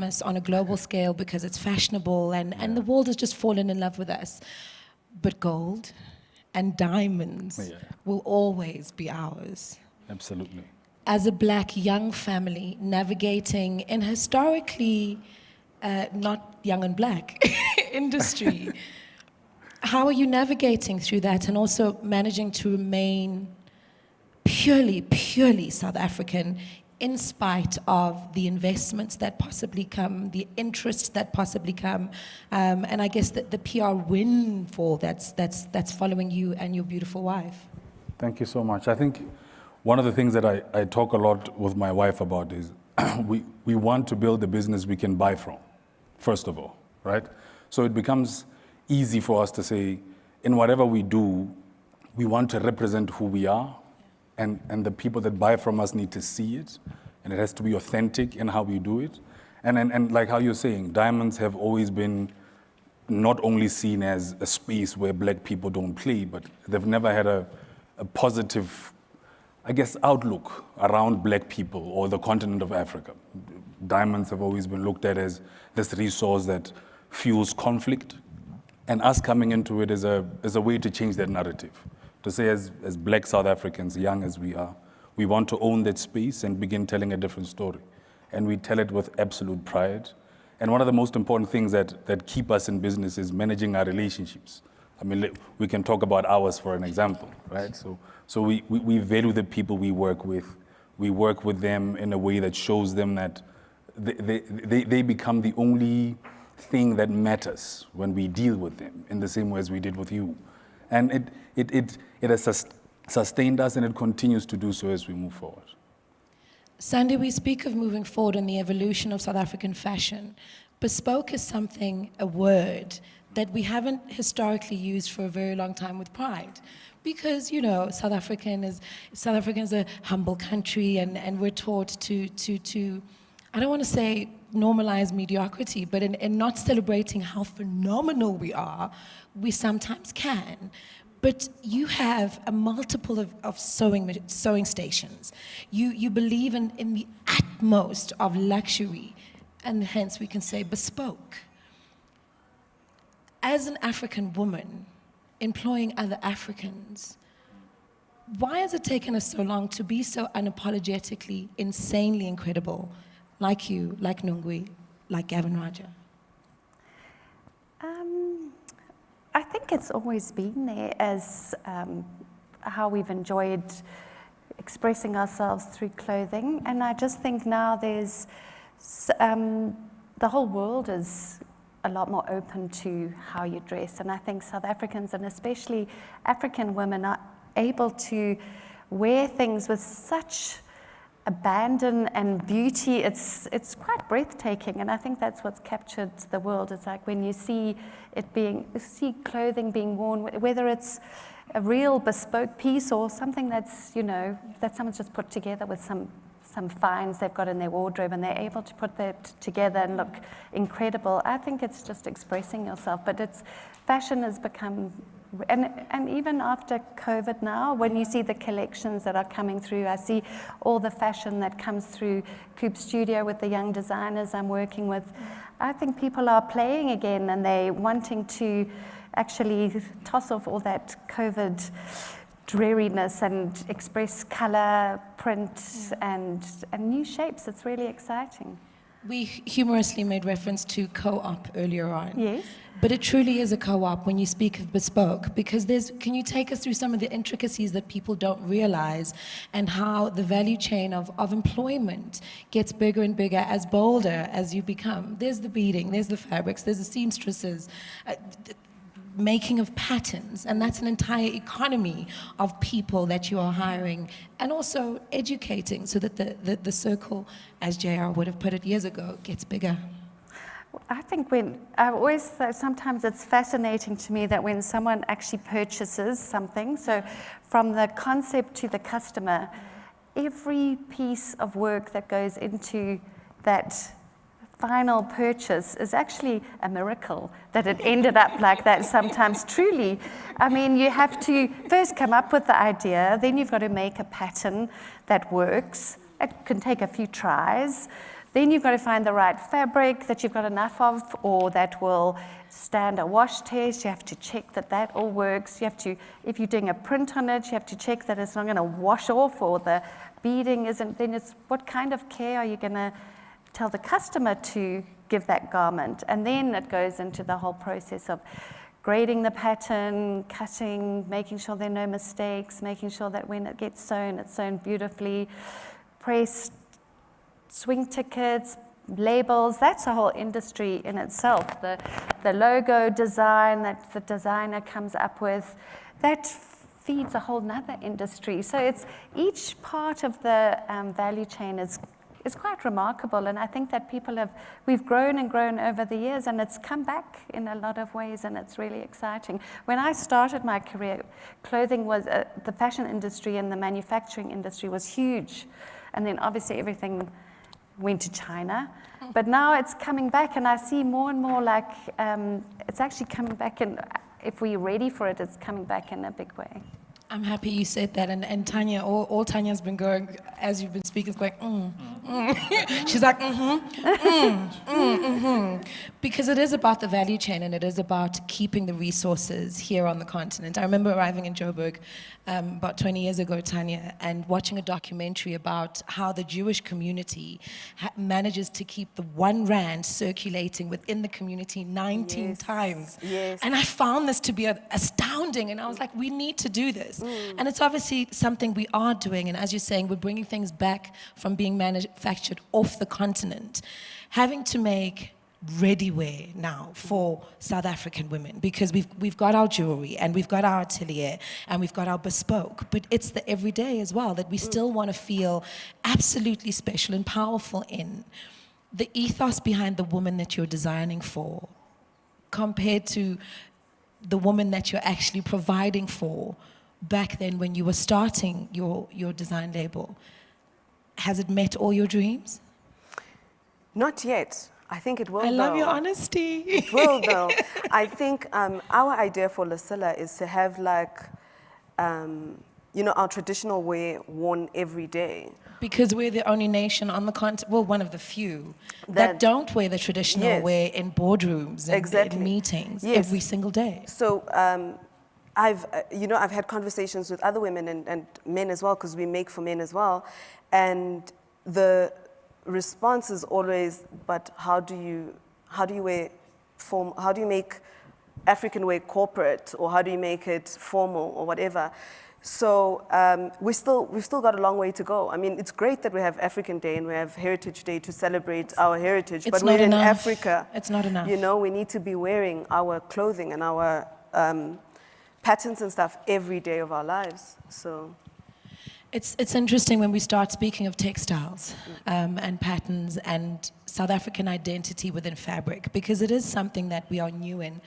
on a global scale because it's fashionable and the world has just fallen in love with us. But gold and diamonds will always be ours. Absolutely. As a black young family navigating in historically not young and black industry, how are you navigating through that and also managing to remain purely South African in spite of the investments that possibly come, the interests that possibly come, and I guess the PR windfall that's following you and your beautiful wife? Thank you so much. I think one of the things that I talk a lot with my wife about is we want to build a business we can buy from, first of all, right? So it becomes easy for us to say, in whatever we do, we want to represent who we are, and the people that buy from us need to see it, and it has to be authentic in how we do it. And like how you're saying, diamonds have always been not only seen as a space where black people don't play, but they've never had a positive, I guess, outlook around black people or the continent of Africa. Diamonds have always been looked at as this resource that fuels conflict, and us coming into it is a way to change that narrative. To say as black South Africans, young as we are, we want to own that space and begin telling a different story. And we tell it with absolute pride. And one of the most important things that keep us in business is managing our relationships. I mean, we can talk about ours for an example, right? So we value the people we work with. We work with them in a way that shows them that they become the only thing that matters when we deal with them, in the same way as we did with you. And it has sustained us, and it continues to do so as we move forward. Sandy, we speak of moving forward in the evolution of South African fashion. Bespoke is something, a word, that we haven't historically used for a very long time with pride. Because, you know, South African is a humble country, and we're taught to I don't want to say normalize mediocrity, but in not celebrating how phenomenal we are, we sometimes can. But you have a multiple of sewing stations. You believe in the utmost of luxury, and hence we can say bespoke. As an African woman employing other Africans, why has it taken us so long to be so unapologetically, insanely incredible, like you, like Nungwi, like Gavin Raja? I think it's always been there as how we've enjoyed expressing ourselves through clothing. And I just think now there's, the whole world is a lot more open to how you dress. And I think South Africans, and especially African women, are able to wear things with such abandon and beauty. It's quite breathtaking, and I think that's what's captured the world. It's like when you see clothing being worn, whether it's a real bespoke piece or something that's, you know, that someone's just put together with some finds they've got in their wardrobe, and they're able to put that together and look incredible. I think it's just expressing yourself, but fashion has become. And even after COVID now, when you see the collections that are coming through, I see all the fashion that comes through Coop Studio with the young designers I'm working with. I think people are playing again, and they're wanting to actually toss off all that COVID dreariness and express color, print, and new shapes. It's really exciting. We humorously made reference to co-op earlier on. Yes. But it truly is a co-op when you speak of bespoke, because can you take us through some of the intricacies that people don't realize, and how the value chain of employment gets bigger and bigger as bolder as you become? There's the beading, there's the fabrics, there's the seamstresses, making of patterns, and that's an entire economy of people that you are hiring and also educating so that the circle, as JR would have put it years ago, gets bigger. I think sometimes it's fascinating to me that when someone actually purchases something, so from the concept to the customer, every piece of work that goes into that final purchase is actually a miracle that it ended up like that sometimes, truly. I mean, you have to first come up with the idea, then you've got to make a pattern that works. It can take a few tries. Then you've got to find the right fabric that you've got enough of, or that will stand a wash test. You have to check that that all works. You have to, if you're doing a print on it, you have to check that it's not going to wash off, or the beading isn't. Then it's what kind of care are you going to tell the customer to give that garment? And then it goes into the whole process of grading the pattern, cutting, making sure there are no mistakes, making sure that when it gets sewn, it's sewn beautifully, pressed, swing tickets, labels. That's a whole industry in itself. The logo design that the designer comes up with, that feeds a whole nother industry. So it's each part of the value chain is quite remarkable, and I think that we've grown and grown over the years, and it's come back in a lot of ways, and it's really exciting. When I started my career, clothing was, the fashion industry and the manufacturing industry was huge, and then obviously everything went to China, but now it's coming back, and I see more and more like it's actually coming back, and if we're ready for it, it's coming back in a big way. I'm happy you said that, and Tanya, all Tanya's been going, as you've been speaking, is going, She's like, because it is about the value chain, and it is about keeping the resources here on the continent. I remember arriving in Joburg about 20 years ago, Tanya, and watching a documentary about how the Jewish community manages to keep the R1 circulating within the community 19 times. Yes. And I found this to be astounding, and I was like, we need to do this. And it's obviously something we are doing, and as you're saying, we're bringing things back from being manufactured off the continent, having to make ready-wear now for South African women, because we've got our jewelry, and we've got our atelier, and we've got our bespoke, but it's the everyday as well that we still want to feel absolutely special and powerful in. The ethos behind the woman that you're designing for compared to the woman that you're actually providing for back then when you were starting your design label, has it met all your dreams? Not yet. I think it will. I love though. your honesty. It will, though. I think our idea for Lucilla is to have like, our traditional wear worn every day. Because we're the only nation on the continent, well, one of the few, that don't wear the traditional Yes. wear in boardrooms and Exactly. in meetings Yes. every single day. So I've had conversations with other women and men as well, because we make for men as well, and the response is always, but how do you make African wear corporate, or how do you make it formal or whatever? So we've still got a long way to go. I mean, it's great that we have African Day and we have Heritage Day to celebrate our heritage, but we're in Africa. It's not enough. We need to be wearing our clothing and our patterns and stuff every day of our lives. So it's interesting when we start speaking of textiles and patterns and South African identity within fabric, because it is something that we are new in,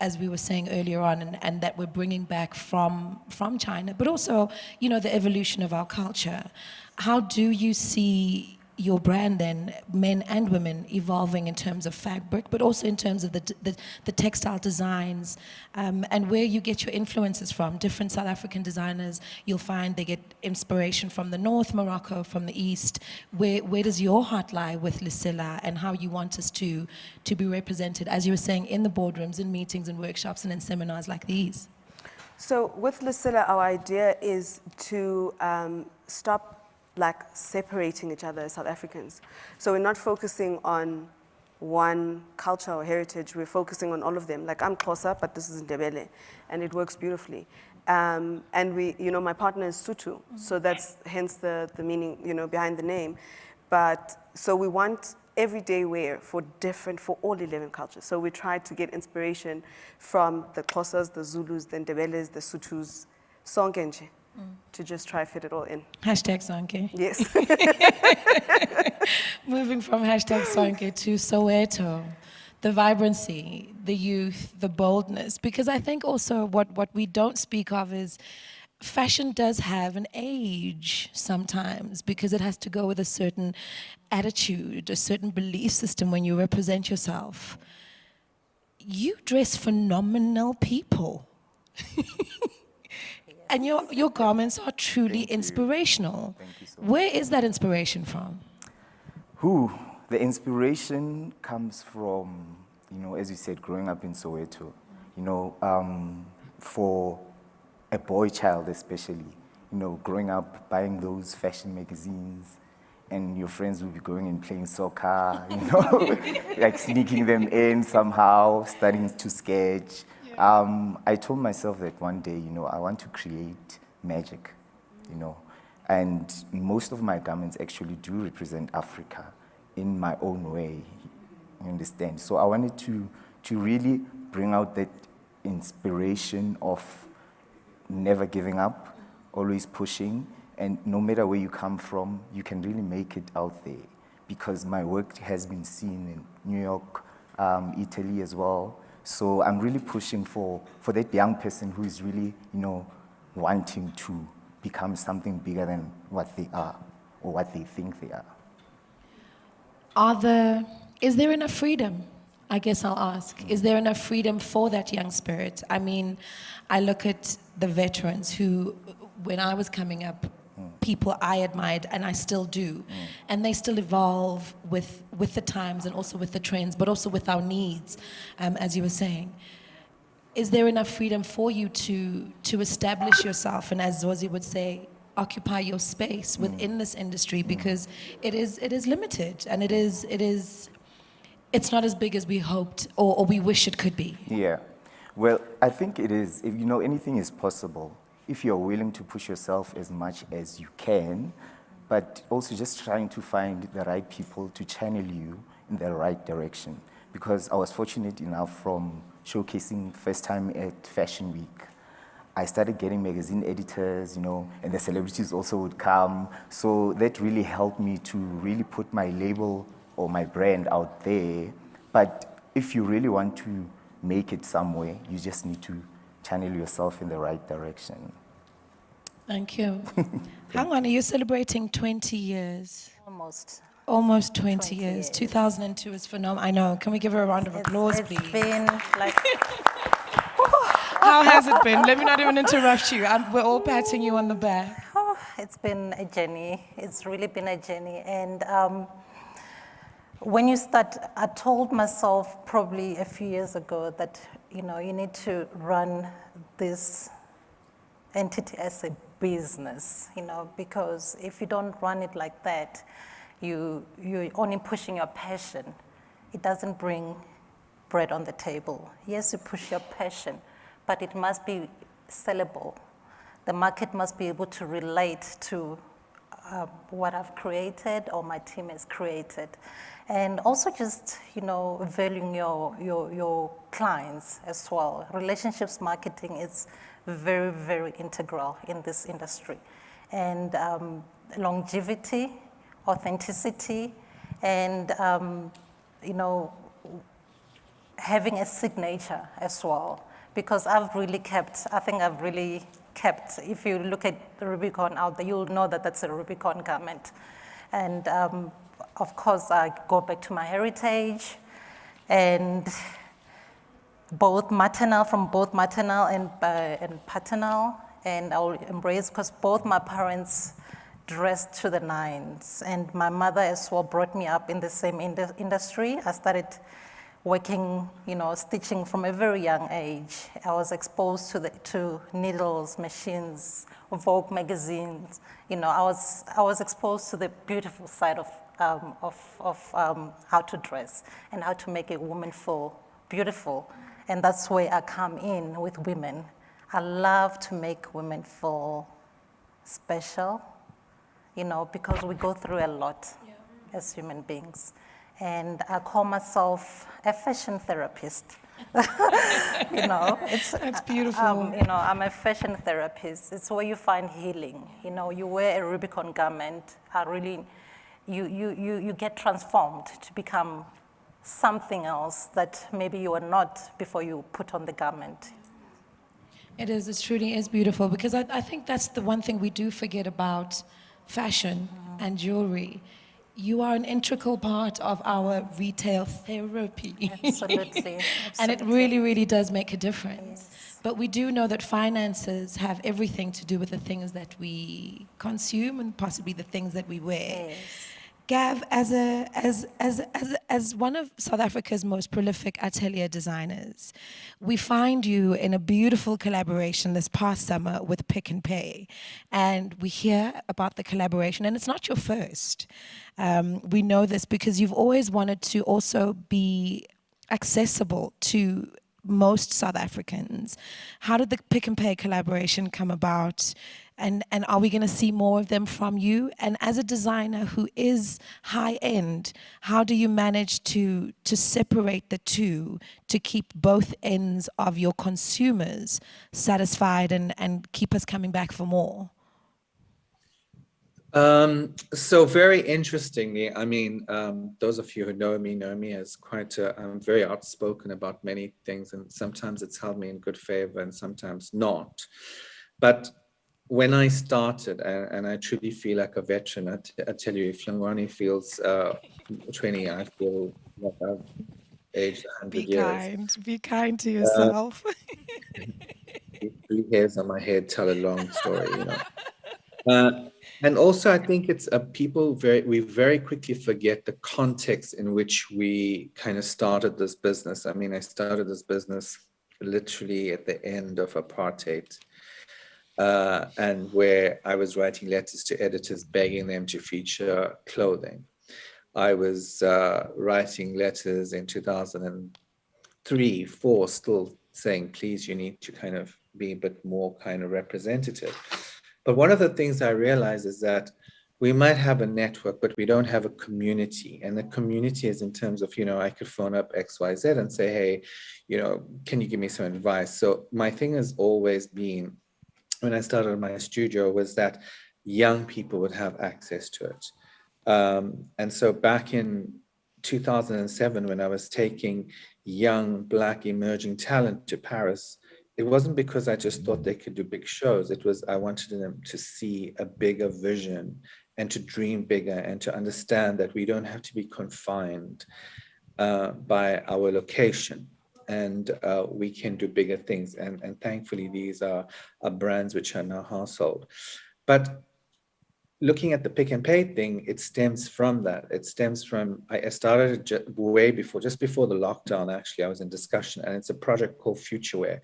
as we were saying earlier on, and that we're bringing back from China, but also, the evolution of our culture. How do you see your brand then, men and women, evolving in terms of fabric, but also in terms of the textile designs, and where you get your influences from? Different South African designers, you'll find they get inspiration from the north, Morocco, from the east. Where does your heart lie with Lucilla, and how you want us to be represented, as you were saying, in the boardrooms, in meetings and workshops and in seminars like these? So with Lucilla, our idea is to stop separating each other as South Africans. So we're not focusing on one culture or heritage, we're focusing on all of them. Like, I'm Xhosa, but this is Ndebele, and it works beautifully. And my partner is Sotho, so that's hence the meaning, behind the name. But, so we want everyday wear for all 11 cultures. So we try to get inspiration from the Xhosas, the Zulus, the Ndebeles, the Sothos, sonke nje, to just try fit it all in. #Sonke. Yes. Moving from #Sonke to Soweto, the vibrancy, the youth, the boldness, because I think also what we don't speak of is fashion does have an age sometimes, because it has to go with a certain attitude, a certain belief system when you represent yourself. You dress phenomenal people. And your garments are truly inspirational. Thank you so much. Where is that inspiration from? Who? The inspiration comes from, as you said, growing up in Soweto. For a boy child especially, growing up buying those fashion magazines, and your friends will be going and playing soccer, like sneaking them in somehow, starting to sketch. I told myself that one day, I want to create magic, and most of my garments actually do represent Africa in my own way, you understand? So I wanted to really bring out that inspiration of never giving up, always pushing, and no matter where you come from, you can really make it out there, because my work has been seen in New York, Italy as well. So I'm really pushing for that young person who is really, wanting to become something bigger than what they are or what they think they are. Is there enough freedom? I guess I'll ask. Is there enough freedom for that young spirit? I mean, I look at the veterans who, when I was coming up, people I admired, and I still do. And they still evolve with the times and also with the trends, but also with our needs, as you were saying. Is there enough freedom for you to establish yourself, and as Zozi would say, occupy your space within this industry, because it is limited, and it's not as big as we hoped or we wish it could be. Yeah. Well, I think it is. If anything is possible if you're willing to push yourself as much as you can, but also just trying to find the right people to channel you in the right direction. Because I was fortunate enough from showcasing first time at Fashion Week, I started getting magazine editors, and the celebrities also would come. So that really helped me to really put my label or my brand out there. But if you really want to make it somewhere, you just need to channel yourself in the right direction. Thank you. Hang on, are you celebrating 20 years? Almost. Almost 20 years. 2002 is phenomenal. I know. Can we give her a round of applause, please? It's been like... How has it been? Let me not even interrupt you. We're all patting you on the back. Oh, it's been a journey. It's really been a journey. And when you start, I told myself probably a few years ago that, you need to run this entity as a business, because if you don't run it like that, you're only pushing your passion. It doesn't bring bread on the table. Yes, you push your passion, but it must be sellable. The market must be able to relate to what I've created or my team has created. And also just, valuing your clients as well. Relationships marketing is very, very integral in this industry. And longevity, authenticity, and, having a signature as well. Because I think I've really kept, if you look at the Rubicon out there, you'll know that that's a Rubicon garment. And of course, I go back to my heritage, and from both maternal and paternal, and I'll embrace, because both my parents dressed to the nines, and my mother as well brought me up in the same industry. I started working, stitching from a very young age. I was exposed to needles, machines, Vogue magazines. I was exposed to the beautiful side of how to dress and how to make a woman feel beautiful. And that's where I come in with women. I love to make women feel special, because we go through a lot as human beings. And I call myself a fashion therapist. That's beautiful. I'm a fashion therapist. It's where you find healing. You wear a Rubicon garment. You get transformed to become something else that maybe you were not before you put on the garment. It truly is beautiful, because I think that's the one thing we do forget about fashion and jewelry. You are an integral part of our retail therapy. Absolutely. And it really, really does make a difference. Yes. But we do know that finances have everything to do with the things that we consume and possibly the things that we wear. Yes. Gav, as one of South Africa's most prolific atelier designers, we find you in a beautiful collaboration this past summer with Pick and Pay, and we hear about the collaboration, and it's not your first. We know this because you've always wanted to also be accessible to most South Africans. How did the Pick and Pay collaboration come about? And are we going to see more of them from you? And as a designer who is high end, how do you manage to separate the two to keep both ends of your consumers satisfied and keep us coming back for more? So very interestingly, I mean, those of you who know me as I'm very outspoken about many things, and sometimes it's held me in good favor and sometimes not. But when I started, and I truly feel like a veteran, I tell you, if Hlongwane feels 20, I feel like I've aged 100 years. Be kind to yourself. 3 hairs on my head tell a long story, you know. And also, I think it's we very quickly forget the context in which we kind of started this business. I mean, I started this business literally at the end of apartheid, and where I was writing letters to editors begging them to feature clothing. I was writing letters in 2003, 4, still saying, please, you need to kind of be a bit more kind of representative. But one of the things I realized is that we might have a network, but we don't have a community. And the community is in terms of, you know, I could phone up XYZ and say, hey, you know, can you give me some advice? So my thing has always been, when I started my studio, was that young people would have access to it. And so back in 2007, when I was taking young Black emerging talent to Paris, it wasn't because I just thought they could do big shows. It was I wanted them to see a bigger vision and to dream bigger and to understand that we don't have to be confined by our location, and we can do bigger things. And thankfully, these are brands which are now household. But looking at the Pick and Pay thing, it stems from that. It stems from, I started way before, just before the lockdown, actually, I was in discussion, and it's a project called Futurewear.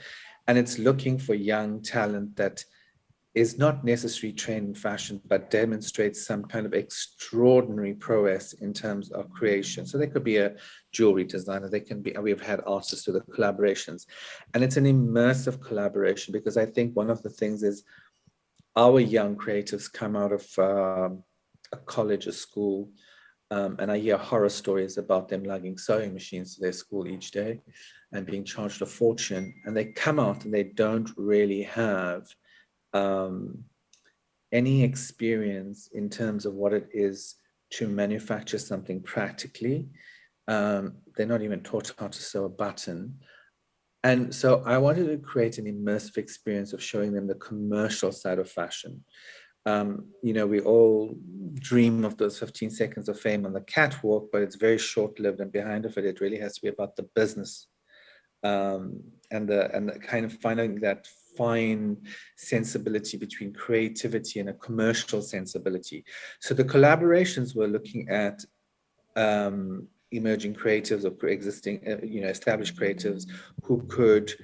And it's looking for young talent that is not necessarily trained in fashion, but demonstrates some kind of extraordinary prowess in terms of creation. So they could be a jewelry designer, they can be, we've had artists with the collaborations. And it's an immersive collaboration, because I think one of the things is our young creatives come out of a college, a school, and I hear horror stories about them lugging sewing machines to their school each day and being charged a fortune. And they come out and they don't really have any experience in terms of what it is to manufacture something practically. They're not even taught how to sew a button. And so I wanted to create an immersive experience of showing them the commercial side of fashion. You know, we all dream of those 15 seconds of fame on the catwalk, but it's very short-lived, and behind of it, it really has to be about the business and the kind of finding that fine sensibility between creativity and a commercial sensibility. So the collaborations were looking at emerging creatives or existing, you know, established creatives who could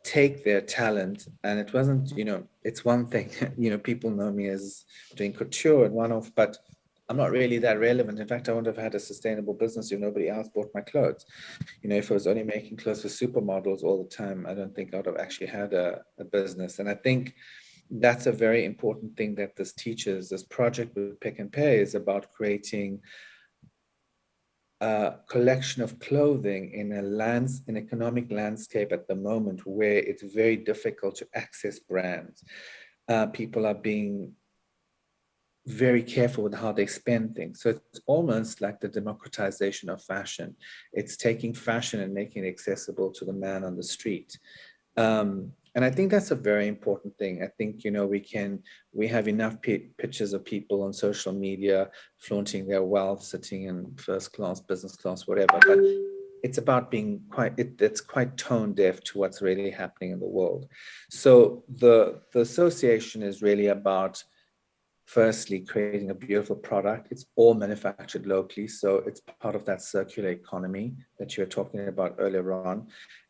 take their talent. And it wasn't, you know, it's one thing, you know, people know me as doing couture and one-off, but I'm not really that relevant. In fact, I wouldn't have had a sustainable business if nobody else bought my clothes. You know, if I was only making clothes for supermodels all the time, I don't think I would have actually had a business. And I think that's a very important thing that this teaches. This project with Pick and Pay is about creating a collection of clothing in an economic landscape at the moment where it's very difficult to access brands. People are being very careful with how they spend things. So it's almost like the democratization of fashion. It's taking fashion and making it accessible to the man on the street. And I think that's a very important thing. I think, you know, we have enough pictures of people on social media flaunting their wealth, sitting in first class, business class, whatever, but it's about being it's quite tone deaf to what's really happening in the world. So the association is really about firstly creating a beautiful product. It's all manufactured locally, so it's part of that circular economy that you were talking about earlier on.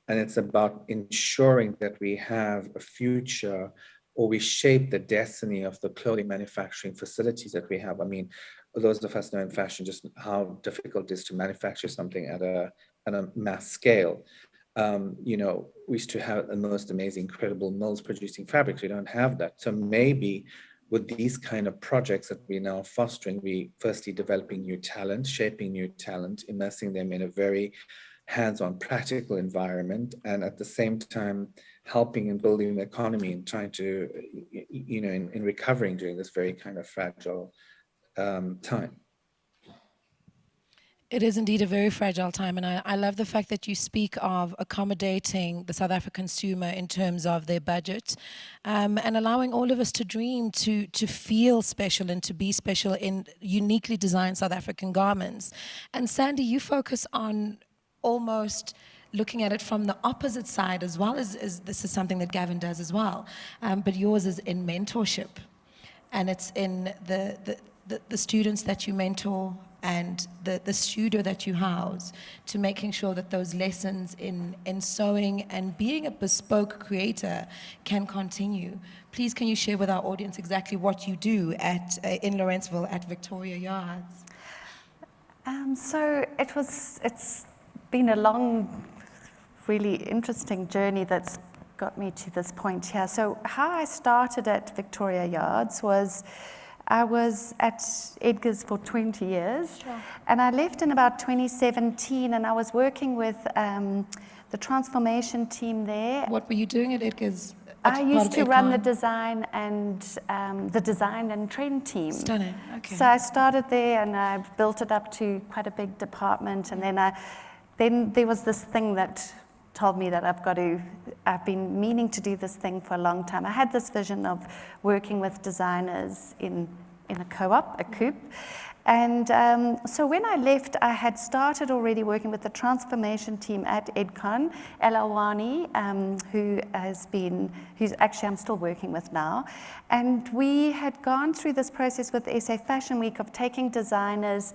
And it's about ensuring that we have a future, or we shape the destiny of the clothing manufacturing facilities that we have. I mean, those of us know in fashion just how difficult it is to manufacture something at a mass scale. You know, we used to have the most amazing, incredible mills producing fabrics. We don't have that. So maybe with these kind of projects that we're now fostering, we firstly developing new talent, shaping new talent, immersing them in a very hands-on practical environment, and at the same time helping and building the economy and trying to, you know, in recovering during this very kind of fragile time. It is indeed a very fragile time, and I love the fact that you speak of accommodating the South African consumer in terms of their budget, and allowing all of us to dream, to feel special and to be special in uniquely designed South African garments. And Sandy, you focus on almost looking at it from the opposite side as well, as this is something that Gavin does as well, but yours is in mentorship, and it's in the students that you mentor and the studio that you house, to making sure that those lessons in sewing and being a bespoke creator can continue. Please, can you share with our audience exactly what you do in Lawrenceville at Victoria Yards? So it's been a long, really interesting journey that's got me to this point here. So how I started at Victoria Yards was, I was at Edgar's for 20 years, sure. And I left in about 2017, and I was working with the transformation team there. What were you doing at Edgar's? I used to run the design and trend team. Stunning. Okay. So I started there, and I built it up to quite a big department, and then there was this thing that told me that I've been meaning to do this thing for a long time. I had this vision of working with designers in a co-op, a coop. And so when I left, I had started already working with the transformation team at EdCon, El Awani, who's actually I'm still working with now. And we had gone through this process with SA Fashion Week of taking designers,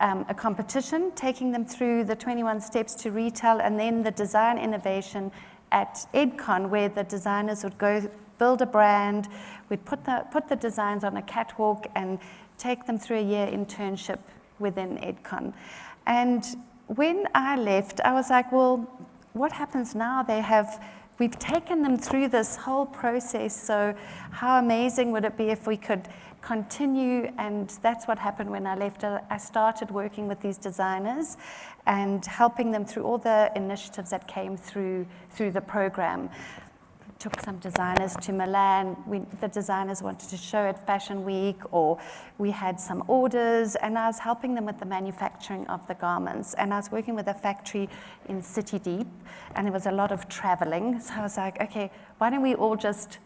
a competition, taking them through the 21 steps to retail, and then the design innovation at EdCon, where the designers would go build a brand, we'd put the designs on a catwalk and take them through a year internship within EdCon. And when I left, I was like, well, what happens now? We've taken them through this whole process, so how amazing would it be if we could continue? And that's what happened when I left. I started working with these designers and helping them through all the initiatives that came through the program. Took some designers to Milan. The designers wanted to show at Fashion Week, or we had some orders, and I was helping them with the manufacturing of the garments. And I was working with a factory in City Deep, and there was a lot of traveling. So I was like, okay, why don't we all just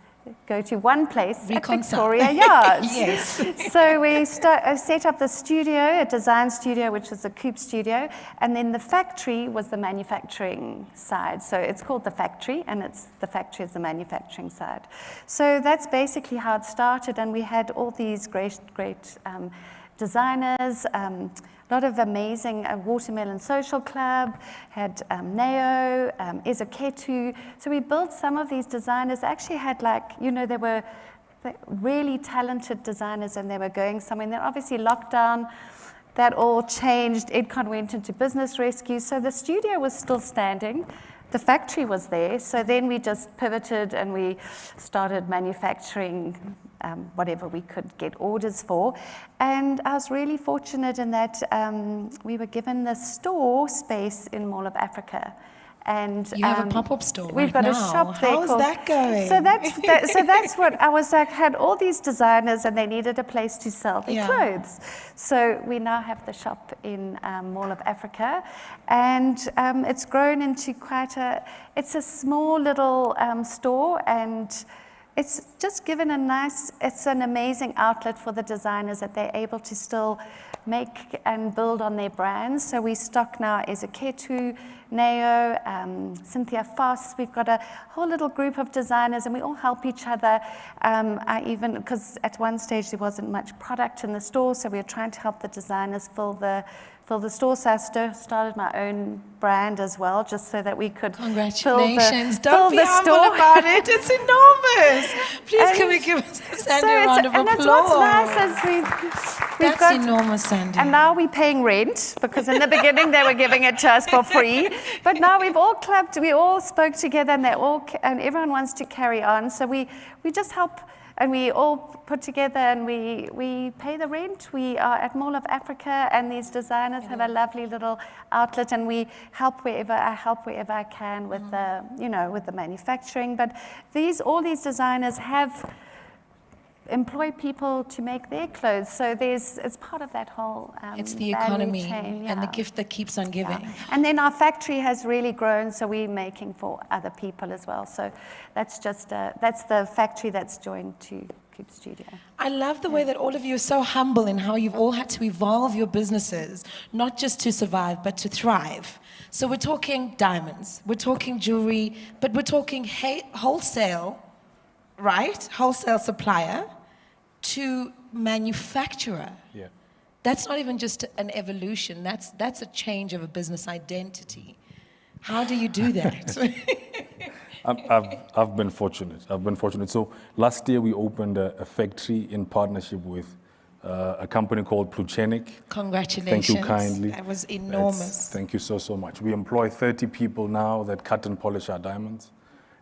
go to one place at Victoria Yards? Yes. So we set up the studio, a design studio, which was a coupe studio, and then the factory was the manufacturing side. So it's called the factory, and the factory is the manufacturing side. So that's basically how it started, and we had all these great designers, a lot of amazing Watermelon Social Club, had Neo, Ezeketu. So we built some of these designers. They actually had they were really talented designers, and they were going somewhere. And then obviously lockdown, that all changed. EdCon went into business rescue. So the studio was still standing. The factory was there. So then we just pivoted and we started manufacturing whatever we could get orders for. And I was really fortunate in that we were given the store space in Mall of Africa. And you have a pop-up store. We've got a shop there. How's that going? So that's what I was like. Had all these designers, and they needed a place to sell their clothes. So we now have the shop in Mall of Africa, and it's grown into it's a small little store, and it's just given it's an amazing outlet for the designers that they're able to still make and build on their brands. So we stock now Ezeketu, Neo, Cynthia Foss. We've got a whole little group of designers and we all help each other. Because at one stage there wasn't much product in the store, so we were trying to help the designers fill the store. So I started my own brand as well, just so that we could Congratulations. fill Don't be the humble store. about it. It's enormous. Please, can we give Sandy a round of applause? And that's what's nice is we've That's enormous, Sandy. And now we're paying rent, because in the beginning they were giving it to us for free. But now we've all clubbed, we all spoke together, and everyone wants to carry on. So we just help, and we all put together, and we pay the rent. We are at Mall of Africa, and these designers have a lovely little outlet, and I help wherever I can with with the manufacturing. But all these designers employ people to make their clothes, so it's part of that whole it's the value economy chain, and the gift that keeps on giving. Yeah. And then our factory has really grown, so we're making for other people as well. So that's the factory that's joined to Coop Studio. I love the way that all of you are so humble in how you've all had to evolve your businesses, not just to survive, but to thrive. So we're talking diamonds, we're talking jewelry, but we're talking wholesale, right? Wholesale supplier to manufacturer. Yeah. That's not even just an evolution, that's a change of a business identity. How do you do that? I've been fortunate. So last year we opened a factory in partnership with a company called Pluchenic. Congratulations. Thank you kindly. That was enormous. Thank you so much. We employ 30 people now that cut and polish our diamonds.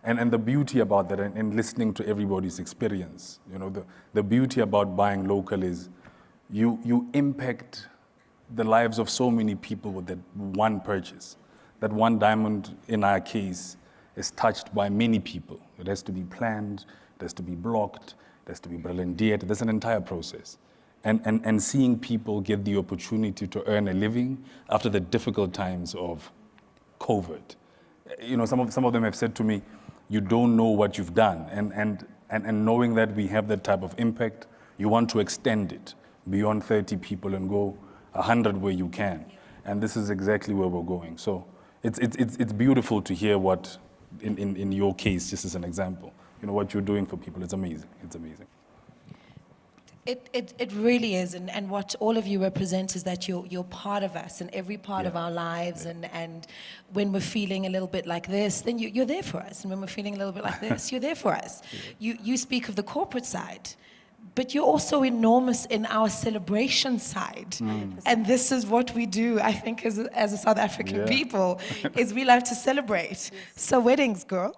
And the beauty about that, and listening to everybody's experience, the beauty about buying local is you impact the lives of so many people with that one purchase. That one diamond, in our case, is touched by many people. It has to be planned, it has to be blocked, it has to be brillandiert. There's an entire process. And seeing people get the opportunity to earn a living after the difficult times of COVID. Some of them have said to me, you don't know what you've done. And knowing that we have that type of impact, you want to extend it beyond 30 people and go 100 where you can. And this is exactly where we're going. So it's beautiful to hear what, in your case, just as an example, what you're doing for people. It's amazing. It's amazing. It really is, and what all of you represent is that you're part of us in every part of our lives, and when we're feeling a little bit like this, then you're there for us, and when we're feeling a little bit like this, you're there for us. You speak of the corporate side, but you're also enormous in our celebration side, and this is what we do, I think, as a South African people, is we like to celebrate. So weddings, girl.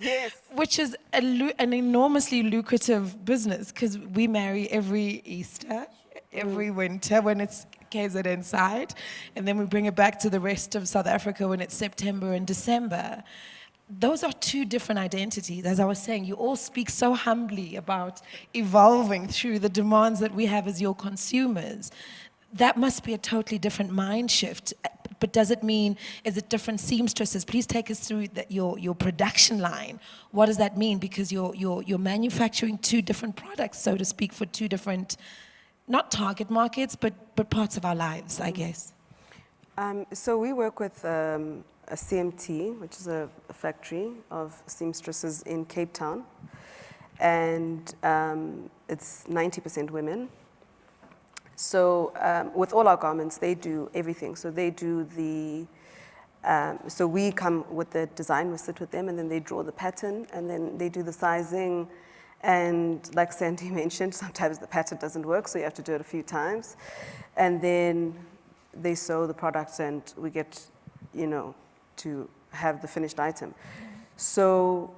Yes. Which is an enormously lucrative business, because we marry every Easter, every winter when it's KZN side, and then we bring it back to the rest of South Africa when it's September and December. Those are two different identities. As I was saying, you all speak so humbly about evolving through the demands that we have as your consumers. That must be a totally different mind shift. But does it mean, is it different seamstresses? Please take us through your production line. What does that mean? Because you're manufacturing two different products, so to speak, for two different, not target markets, but parts of our lives, I guess. So we work with a CMT, which is a factory of seamstresses in Cape Town. And it's 90% women. So with all our garments, they do everything. So they do so we come with the design, we sit with them, and then they draw the pattern, and then they do the sizing. And like Sandy mentioned, sometimes the pattern doesn't work, so you have to do it a few times. And then they sew the products, and we get, to have the finished item. So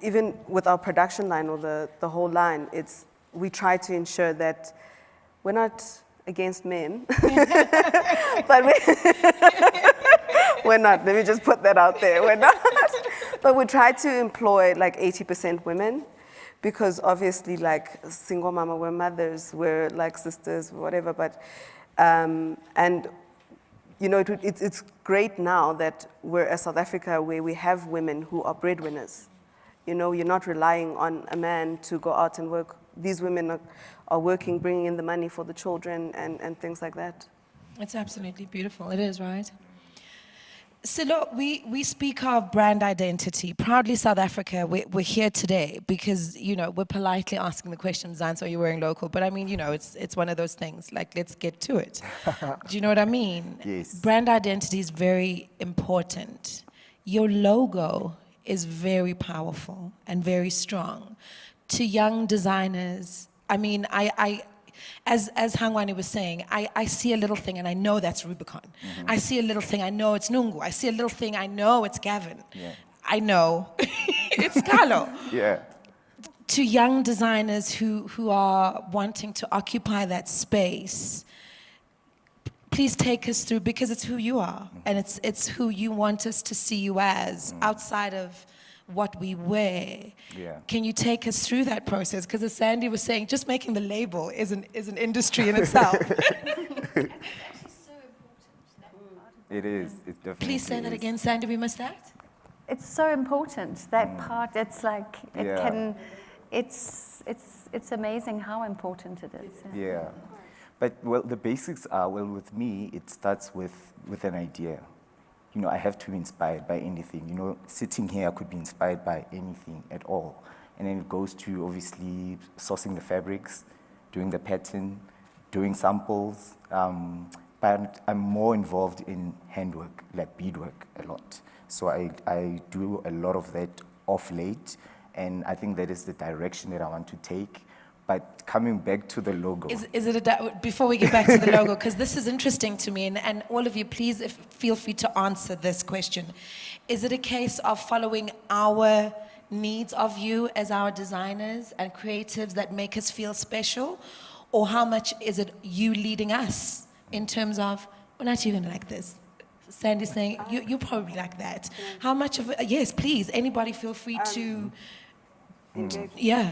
even with our production line, or the whole line, we try to ensure that we're not against men, but we're not. Let me just put that out there. We're not. But we try to employ like 80% women, because obviously, like single mama, we're mothers, we're like sisters, whatever. But it's great now that we're a South Africa where we have women who are breadwinners. You know, you're not relying on a man to go out and work. These women are working, bringing in the money for the children and things like that. It's absolutely beautiful. It is, right? So look, we speak of brand identity. Proudly South Africa, we're here today because, you know, we're politely asking the question, Zan, so you're wearing local. But I mean, you know, it's one of those things, like, let's get to it. Do you know what I mean? Yes. Brand identity is very important. Your logo is very powerful and very strong. To young designers, I mean, as Hangwani was saying, I see a little thing and I know that's Rubicon. Mm-hmm. I see a little thing, I know it's Nungu. I see a little thing, I know it's Gavin. Yeah. I know it's Carlo. Yeah. To young designers who are wanting to occupy that space, please take us through, because it's who you are and it's who you want us to see you as outside of what we wear. Yeah. Can you take us through that process? Because as Sandy was saying, just making the label is an industry in itself. It is. It definitely Please say that is. again, Sandy, we missed that. It's so important, that part. It's like, it Yeah. can, it's amazing how important it is. Yeah. But, well, the basics are, well, with me, it starts with an idea. You know, I have to be inspired by anything. You know, sitting here, I could be inspired by anything at all. And then it goes to, obviously, sourcing the fabrics, doing the pattern, doing samples. But I'm more involved in handwork, like beadwork, a lot. So I do a lot of that off late. And I think that is the direction that I want to take. But coming back to the logo. Is it before we get back to the logo, because this is interesting to me, and all of you, please feel free to answer this question. Is it a case of following our needs of you as our designers and creatives that make us feel special? Or how much is it you leading us in terms of, we're not even like this? Sandy's saying, you're probably like that. How much of it, yes, please, anybody feel free to, Engage. yeah.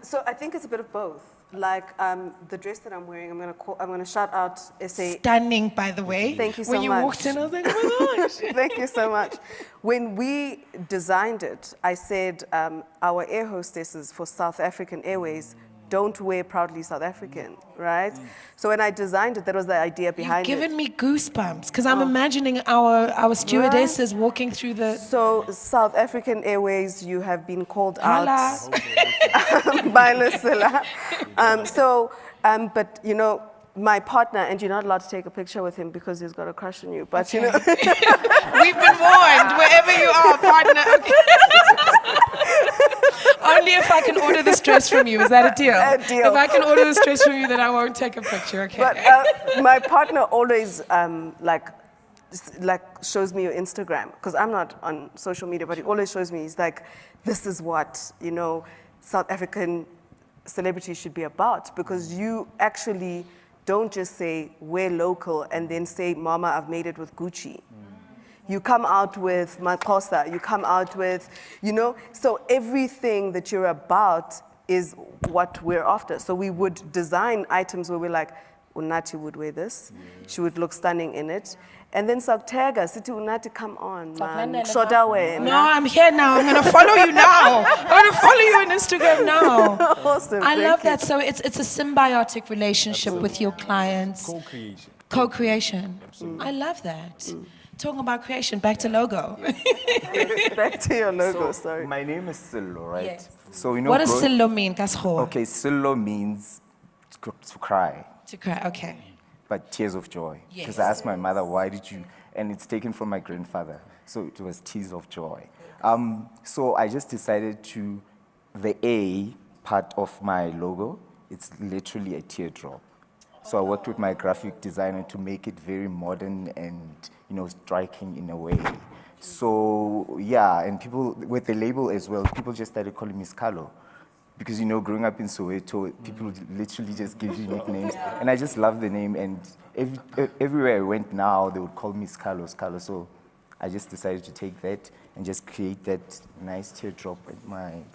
So I think it's a bit of both. Like the dress that I'm wearing, I'm gonna shout out SA. Stunning, by the way. Thank you so When you much. walked in, I was like, oh my gosh. Thank you so much. When we designed it, I said our air hostesses for South African Airways don't wear Proudly South African, right? So when I designed it, that was the idea behind You've it. given me goosebumps because I'm imagining our stewardesses walking through the. So South African Airways, you have been called Hala. out by Lucilla. But you know, my partner, and you're not allowed to take a picture with him because he's got a crush on you. But you know, We've been warned, wherever you are, partner. Okay. Only if I can order this dress from you. Is that a deal? A deal. If I can order this dress from you, then I won't take a picture. Okay. but my partner always like shows me your Instagram because I'm not on social media, but he always shows me. He's like, this is what, you know, South African celebrities should be about, because you actually don't just say we're local and then say, Mama, I've made it with Gucci. You come out with Makosa, you come out with, you know, so everything that you're about is what we're after. So we would design items where we're like, Unati would wear this, she would look stunning in it. And then Saktega, Siti Unati, come on, man. Shodawe. No, I'm here now. I'm going to follow you now. I'm going to follow you on Instagram now. Awesome. I thank love you. that. So it's a symbiotic relationship with your clients. Co-creation. Co-creation. I love that. Talking about creation, back to logo. Back to your logo, sorry. My name is Silo, right? Yes. So, you know, What does Silo mean, Kasho? Okay, Silo means to cry, To cry, okay. but tears of joy. Yes. Because I asked my mother, why did you, and it's taken from my grandfather, so it was tears of joy. So I just decided to, the A part of my logo, it's literally a teardrop. So I worked with my graphic designer to make it very modern and, you know, striking in a way. So, yeah, and people, with the label as well, people just started calling me Scalo. Because, you know, growing up in Soweto, people literally just give you nicknames. And I just love the name, and everywhere I went now, they would call me Scalo. So I just decided to take that and just create that nice teardrop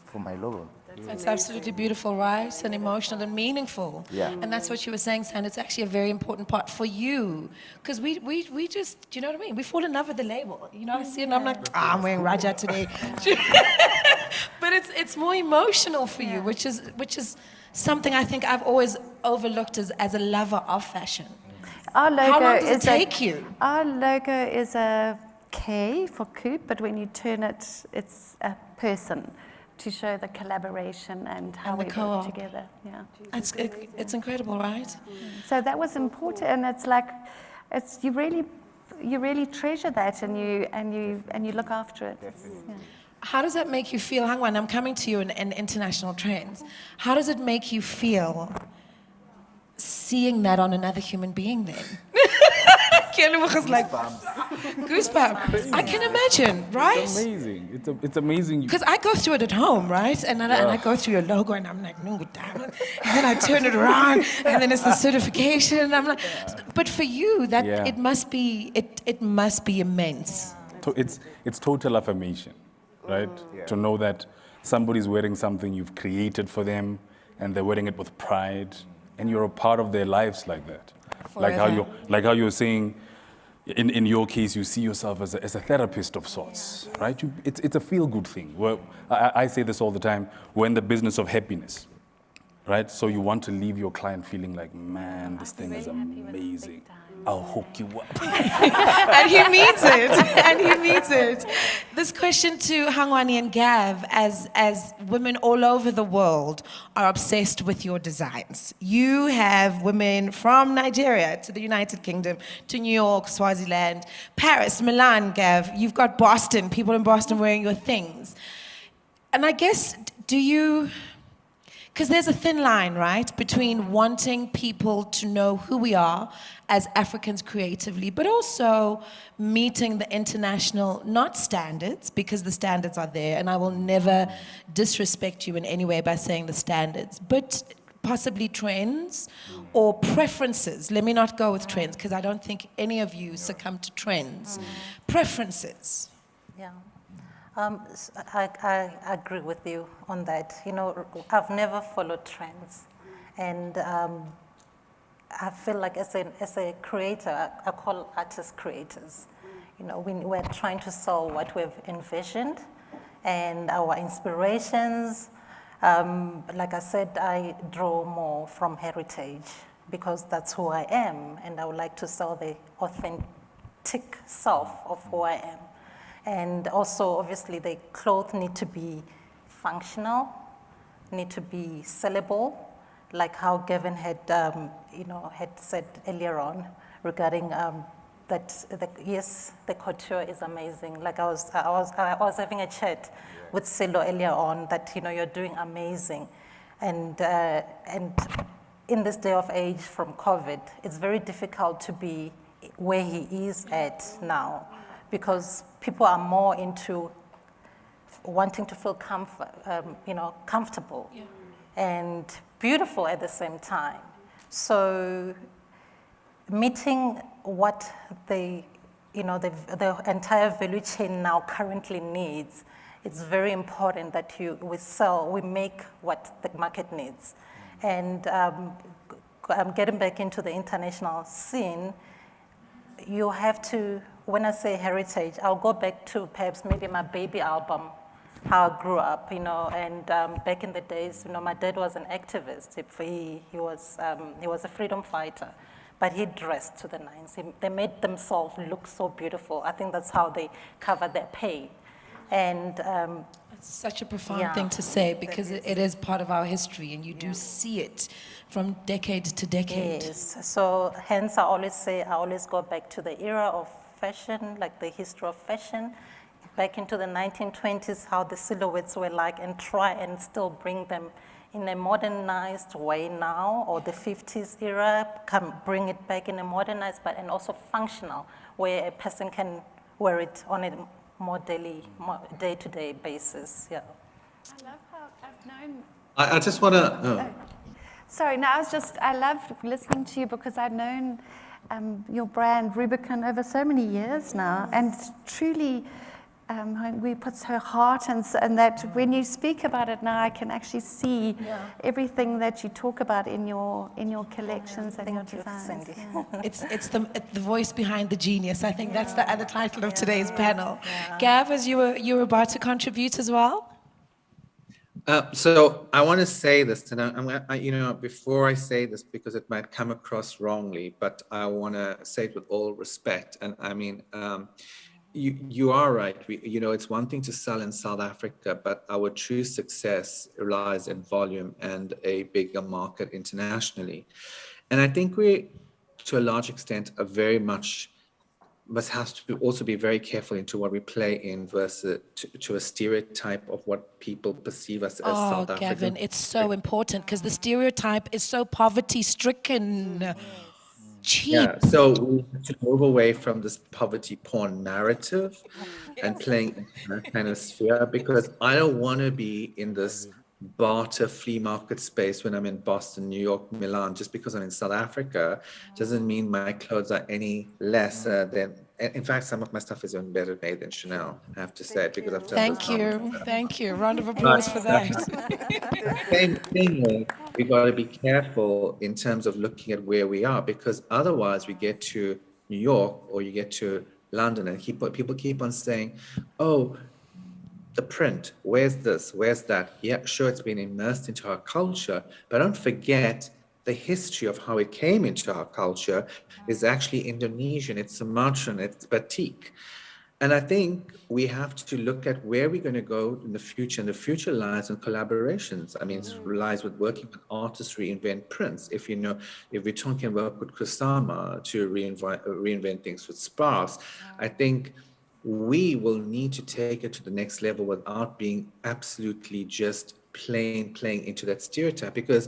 for my logo. It's absolutely beautiful, right? And emotional and meaningful. Yeah. And that's what you were saying, Sam. It's actually a very important part for you. Because we just, do you know what I mean? We fall in love with the label. You know, I see it and I'm like, I'm wearing Raja today. But it's more emotional for you, which is something I think I've always overlooked as a lover of fashion. Our logo How long does it is take you? Our logo is a K for coupe, but when you turn it, it's a person to show the collaboration and how And the we co-op. work together. Yeah. It's incredible, right? So that was important, and it's like, you really treasure that, and you look after it. Yeah. How does that make you feel, Hangwan? I'm coming to you in international trends. How does it make you feel seeing that on another human being then? Kielewig is like, goosebumps. I can imagine, right? It's amazing. It's amazing. Because I go through it at home, right? And I go through your logo and I'm like, Nungu Diamond. And then I turn it around and then it's the certification. And I'm like, but for you, that it must be immense. It's total affirmation, right? To know that somebody's wearing something you've created for them and they're wearing it with pride and you're a part of their lives like that. Forever. Like how you're saying, in your case, you see yourself as a therapist of sorts, right? It's a feel-good thing. Well, I say this all the time, we're in the business of happiness, right? So you want to leave your client feeling like, man, this thing is amazing. I'll hook you up. And he means it. And he means it. This question to Hangwani and Gav, as women all over the world are obsessed with your designs. You have women from Nigeria to the United Kingdom, to New York, Swaziland, Paris, Milan, Gav. You've got Boston, people in Boston wearing your things. And I guess, because there's a thin line, right, between wanting people to know who we are as Africans creatively, but also meeting the international, not standards, because the standards are there, and I will never disrespect you in any way by saying the standards, but possibly trends or preferences. Let me not go with trends, because I don't think any of you succumb to trends. Preferences. Yeah. I agree with you on that. You know, I've never followed trends, and I feel like as a creator, I call artists creators. You know, we're trying to solve what we've envisioned, and our inspirations. Like I said, I draw more from heritage because that's who I am, and I would like to sell the authentic self of who I am. And also, obviously, the clothes need to be functional, need to be sellable, like how Gavin had, had said earlier on regarding yes, the couture is amazing. Like I was having a chat with Silo earlier on that you're doing amazing, and in this day of age from COVID, it's very difficult to be where he is at now, because people are more into wanting to feel comfortable and beautiful at the same time. So meeting what the entire value chain now currently needs, it's very important that we make what the market needs. And I'm getting back into the international scene. You have to, when I say heritage, I'll go back to perhaps maybe my baby album, how I grew up, and back in the days, my dad was an activist. He was a freedom fighter, but he dressed to the nines. They made themselves look so beautiful. I think that's how they covered their pain. And it's such a profound thing to say, because it is part of our history, and you do see it from decade to decade. Yes, so hence I always go back to the era of fashion, like the history of fashion, back into the 1920s, how the silhouettes were like, and try and still bring them in a modernized way now, or the 50s era, bring it back in a modernized, and also functional, where a person can wear it on a more day-to-day basis. Yeah. I love how I've known. I just want to. Sorry, no, I love listening to you because I've known your brand Rubicon over so many years now, and truly, we puts her heart and that when you speak about it now, I can actually see everything that you talk about in your collections and your designs. Cindy. Yeah. It's the voice behind the genius. I think that's the other title of today's panel. Gav, as you were about to contribute as well? So I want to say this, and you know, before I say this, because it might come across wrongly, but I want to say it with all respect. And I mean, you are right. You know, it's one thing to sell in South Africa, but our true success relies in volume and a bigger market internationally. And I think we, to a large extent, are very much must have to also be very careful into what we play in versus to a stereotype of what people perceive us as South African. Gavin, it's so important because the stereotype is so poverty-stricken. Cheap. Yeah, so we have to move away from this poverty porn narrative and playing in that kind of sphere, because I don't want to be in this barter flea market space when I'm in Boston, New York, Milan. Just because I'm in South Africa doesn't mean my clothes are any less than. In fact, some of my stuff is even better made than Chanel, I have to say, because I've done this. Thank you. Round of applause for that. Same thing, we got to be careful in terms of looking at where we are, because otherwise we get to New York or you get to London and people keep on saying, oh, the print, where's this, where's that? Yeah, sure, it's been immersed into our culture, but don't forget the history of how it came into our culture is actually Indonesian, it's Sumatran, it's batik. And I think we have to look at where we're going to go in the future, and the future lies in collaborations. I mean, it lies with working with artists, reinvent prints. If we're talking about with Kusama to reinvent things with Sparks, I think we will need to take it to the next level without being absolutely just playing into that stereotype, because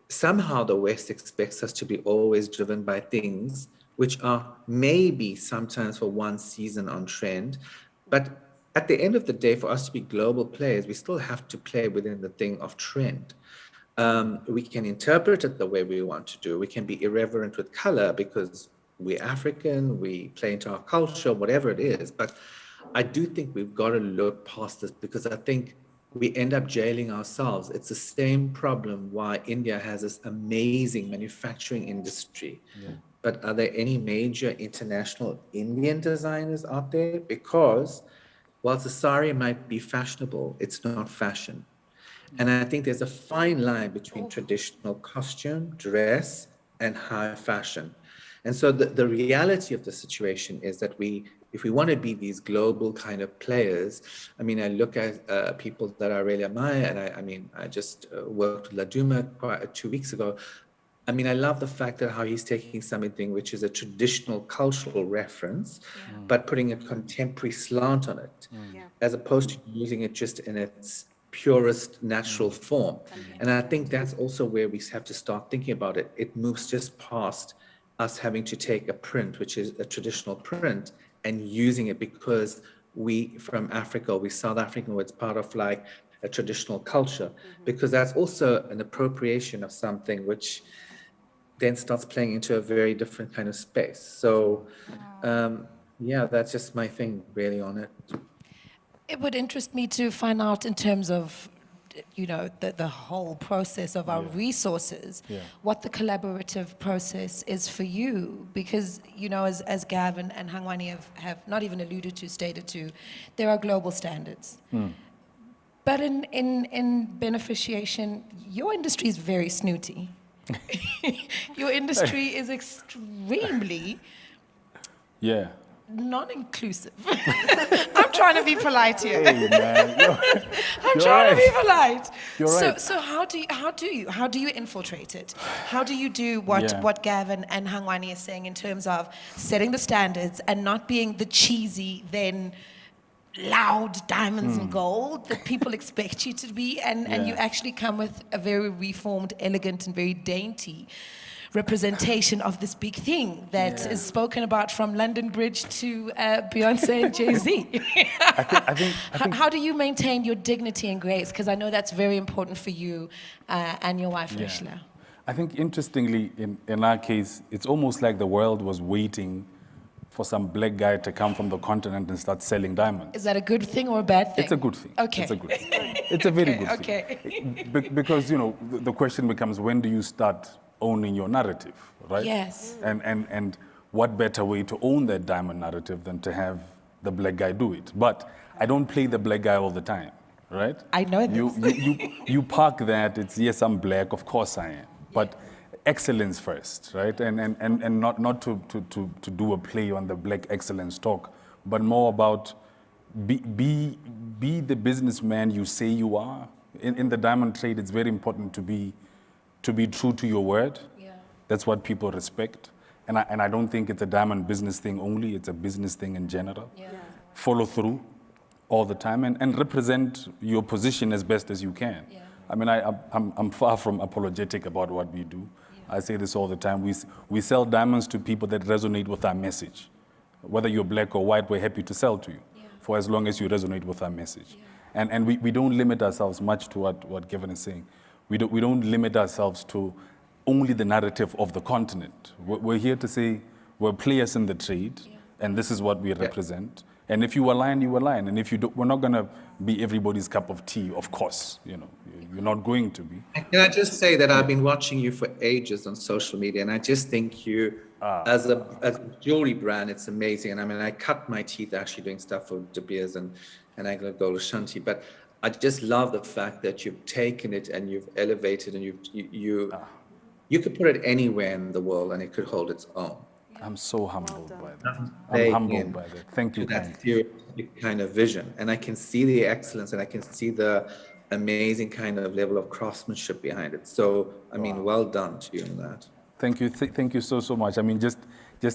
somehow the West expects us to be always driven by things which are maybe sometimes for one season on trend. But at the end of the day, for us to be global players, we still have to play within the thing of trend. We can interpret it the way we want to do. We can be irreverent with color because we're African, we play into our culture, whatever it is. But I do think we've got to look past this, because I think we end up jailing ourselves. It's the same problem why India has this amazing manufacturing industry. Yeah. But are there any major international Indian designers out there? Because whilst the sari might be fashionable, it's not fashion. And I think there's a fine line between traditional costume, dress, and high fashion. And so the reality of the situation is that if we want to be these global kind of players, I mean, I look at people that I really admire, and I just worked with Laduma 2 weeks ago. I mean, I love the fact that how he's taking something which is a traditional cultural reference, but putting a contemporary slant on it, as opposed to using it just in its purest natural form. And I think that's also where we have to start thinking about it. It moves just past us having to take a print, which is a traditional print, and using it because we from Africa, we South African, it's part of like a traditional culture, because that's also an appropriation of something which then starts playing into a very different kind of space. So yeah, that's just my thing really on it. It would interest me to find out in terms of, you know, the whole process of our resources, what the collaborative process is for you, because, you know, as Gavin and Hangwani have not even alluded to, stated to, there are global standards. But in beneficiation, your industry is very snooty. Your industry is extremely non-inclusive. I'm trying to be polite here. Hey, man. I'm trying to be polite. You're right. So how do you infiltrate it? How do you do what Gavin and Hangwani is saying in terms of setting the standards and not being the cheesy, then loud diamonds and gold that people expect you to be, and you actually come with a very reformed, elegant, and very dainty representation of this big thing that is spoken about from London Bridge to Beyonce and Jay-Z. I think How do you maintain your dignity and grace? Because I know that's very important for you and your wife, Rishla. I think interestingly, in our case, it's almost like the world was waiting for some black guy to come from the continent and start selling diamonds. Is that a good thing or a bad thing? It's a good thing. Okay. It's a good thing. It's a very good Okay. thing. Because, you know, the question becomes, when do you start owning your narrative, right? Yes. And what better way to own that diamond narrative than to have the black guy do it? But I don't play the black guy all the time, right? I know this. You park that, it's, yes, I'm black, of course I am. But excellence first, right? And not to do a play on the black excellence talk, but more about be the businessman you say you are. In the diamond trade, it's very important to be true to your word. Yeah. That's what people respect. And I don't think it's a diamond business thing only, it's a business thing in general. Yeah. Follow through all the time and represent your position as best as you can. Yeah. I mean, I'm far from apologetic about what we do. I say this all the time. We sell diamonds to people that resonate with our message. Whether you're black or white, we're happy to sell to you for as long as you resonate with our message. And we don't limit ourselves much to what Kevin is saying. We don't limit ourselves to only the narrative of the continent. We're here to say we're players in the trade, and this is what we represent. And if you align, you align. And if you don't, we're not going to be everybody's cup of tea, of course. You know, you're not going to be. Can I just say that I've been watching you for ages on social media, and I just think you, as a jewelry brand, it's amazing. And I mean, I cut my teeth actually doing stuff for De Beers and Anglo Gold Ashanti, but I just love the fact that you've taken it and you've elevated, and you could put it anywhere in the world and it could hold its own. I'm so humbled by that. I'm humbled by that. Thank you. That kind of vision. And I can see the excellence and I can see the amazing kind of level of craftsmanship behind it. So, I mean, well done to you on that. Thank you. Thank you so much. I mean, just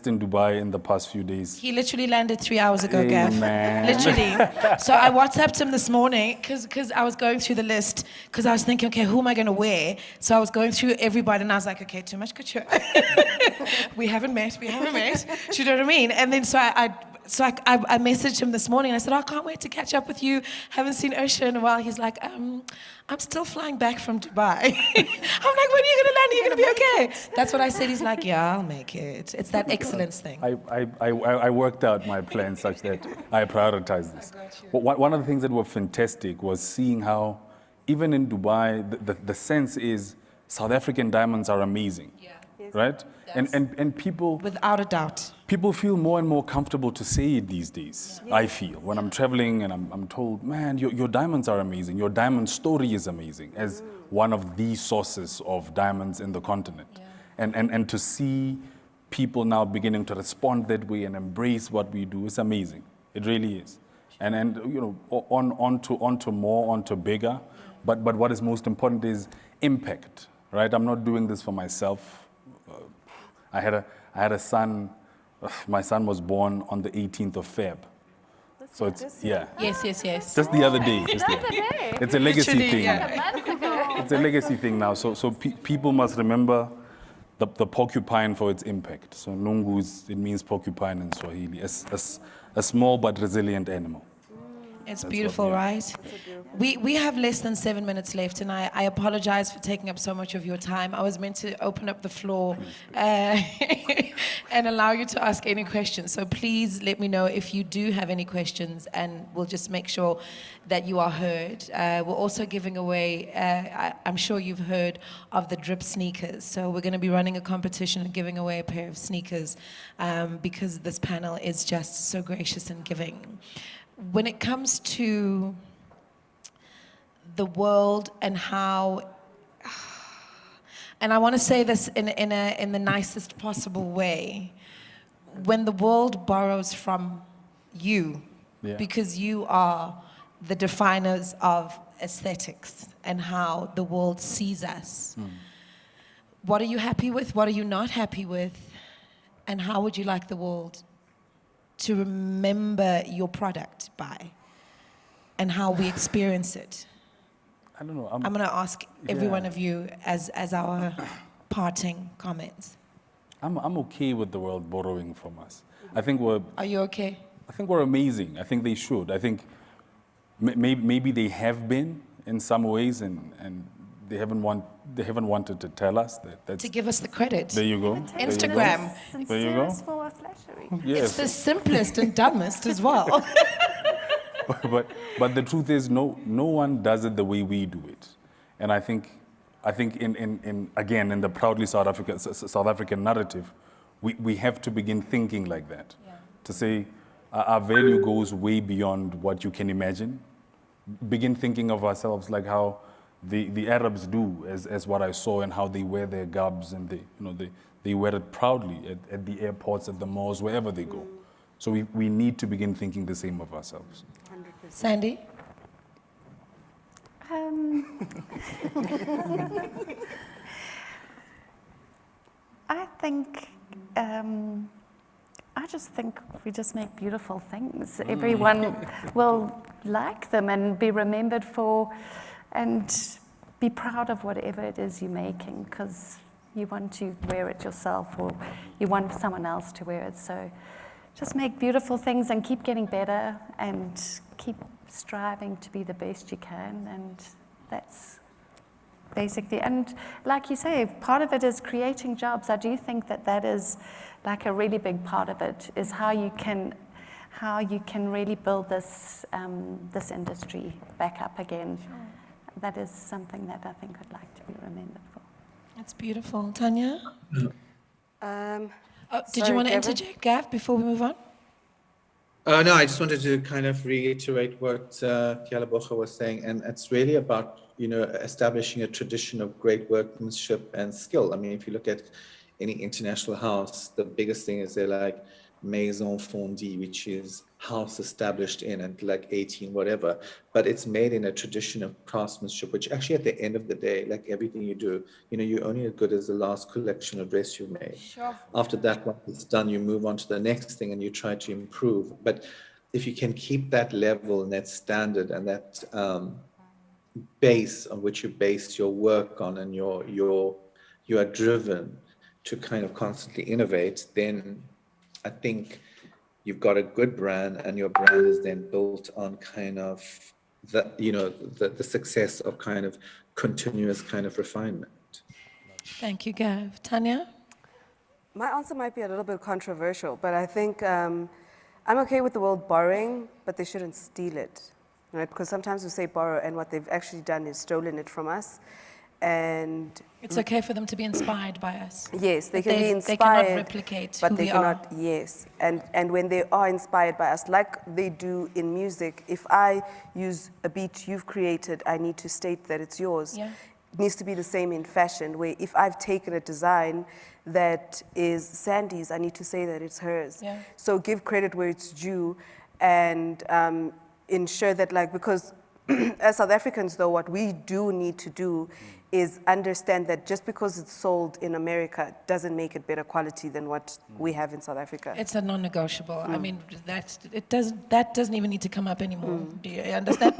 in Dubai in the past few days. He literally landed 3 hours ago, Gav. Amen. Literally. So I WhatsApped him this morning because I was going through the list because I was thinking, okay, who am I going to wear? So I was going through everybody and I was like, okay, too much couture. we haven't met. Do you know what I mean? And then so I messaged him this morning and I said, I can't wait to catch up with you. Haven't seen Osha in a while. He's like, I'm still flying back from Dubai. I'm like, when are you going to land? Are you going to be okay? That's what I said. He's like, yeah, I'll make it. It's that excellence thing. I worked out my plan such that I prioritize this. But one of the things that were fantastic was seeing how, even in Dubai, the sense is South African diamonds are amazing. Yeah. Right? And people... Without a doubt. People feel more and more comfortable to say it these days, I feel. When I'm traveling and I'm told, man, your diamonds are amazing. Your diamond story is amazing, as one of the sources of diamonds in the continent. Yeah. And to see people now beginning to respond that way and embrace what we do is amazing. It really is. And you know, on to bigger. But what is most important is impact, right? I'm not doing this for myself. I had a son. My son was born on the 18th of Feb. So it's, Yes. Just the other day. It's a legacy thing. It's a legacy thing now. So people must remember the porcupine for its impact. So Nungu, it means porcupine in Swahili. A small but resilient animal. It's beautiful, right? We have less than 7 minutes left, and I apologize for taking up so much of your time. I was meant to open up the floor and allow you to ask any questions. So please let me know if you do have any questions, and we'll just make sure that you are heard. We're also giving away, I'm sure you've heard of the drip sneakers. So we're going to be running a competition and giving away a pair of sneakers because this panel is just so gracious and giving. When it comes to the world and how, and I want to say this in the nicest possible way, when the world borrows from you, because you are the definers of aesthetics and how the world sees us, what are you happy with? What are you not happy with? And how would you like the world to remember your product by, and how we experience it? I don't know. I'm going to ask every one of you as our parting comments. I'm okay with the world borrowing from us. I think we're... Are you okay? I think we're amazing. I think they should. I think maybe they have been in some ways, and they haven't wanted to tell us that. To give us the credit. There you go. Instagram. There you go. For a flattery. Yes. It's the simplest and dumbest as well. But the truth is, no one does it the way we do it, and I think in again in the proudly South African narrative, we have to begin thinking like that, to say our value goes way beyond what you can imagine. Begin thinking of ourselves like how the Arabs do, as what I saw, and how they wear their gabs, and they wear it proudly at the airports, at the malls, wherever they go. So we need to begin thinking the same of ourselves. 100%. Sandy? I just think we just make beautiful things. Everyone will like them and be remembered for, and be proud of whatever it is you're making, because you want to wear it yourself or you want someone else to wear it. So just make beautiful things and keep getting better and keep striving to be the best you can, and that's basically, and like you say, part of it is creating jobs. I do think that is like a really big part of it, is how you can really build this this industry back up again. Sure. That is something that I think I'd like to be remembered for. That's beautiful. Tanya? Did you Sorry, want to Gavin? interject, Gav, before we move on? No, I just wanted to kind of reiterate what Kialabocha was saying, and it's really about, establishing a tradition of great workmanship and skill. I mean, if you look at any international house, the biggest thing is they're like maison fondue, which is house established in and like 18 whatever, but it's made in a tradition of craftsmanship, which actually at the end of the day, like everything you do, you're only as good as the last collection of dress you made. Sure. After that, once it's done, you move on to the next thing and you try to improve. But if you can keep that level and that standard and that base on which you base your work on, and you are driven to kind of constantly innovate, then I think you've got a good brand, and your brand is then built on kind of the success of kind of continuous kind of refinement. Thank you, Gav. Tanya? My answer might be a little bit controversial, but I think I'm okay with the word borrowing, but they shouldn't steal it, right? Because sometimes we say borrow, and what they've actually done is stolen it from us. And It's okay for them to be inspired by us. yes, they But can be inspired. They cannot replicate but who they we cannot, are. yes. And when they are inspired by us, like they do in music, if I use a beat you've created, I need to state that it's yours. Yeah. It needs to be the same in fashion, where if I've taken a design that is Sandy's, I need to say that it's hers. Yeah. So give credit where it's due, and ensure that, like, because as South Africans, though, what we do need to do is understand that just because it's sold in America doesn't make it better quality than what we have in South Africa. It's a non-negotiable. I mean, that doesn't even need to come up anymore. Do you understand?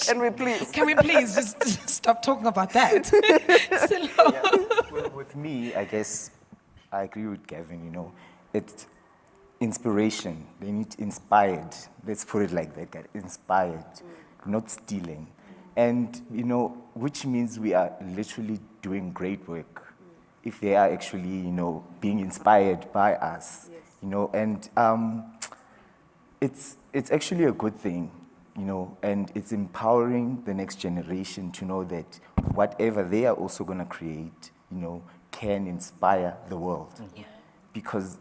Can we please? Can we please just stop talking about that? Well, with me, I guess I agree with Gavin, it's inspiration. They need inspired. Let's put it like that, inspired, not stealing. And, which means we are literally doing great work if they are actually, being inspired by us, and it's actually a good thing, and it's empowering the next generation to know that whatever they are also going to create, can inspire the world. Yeah. Because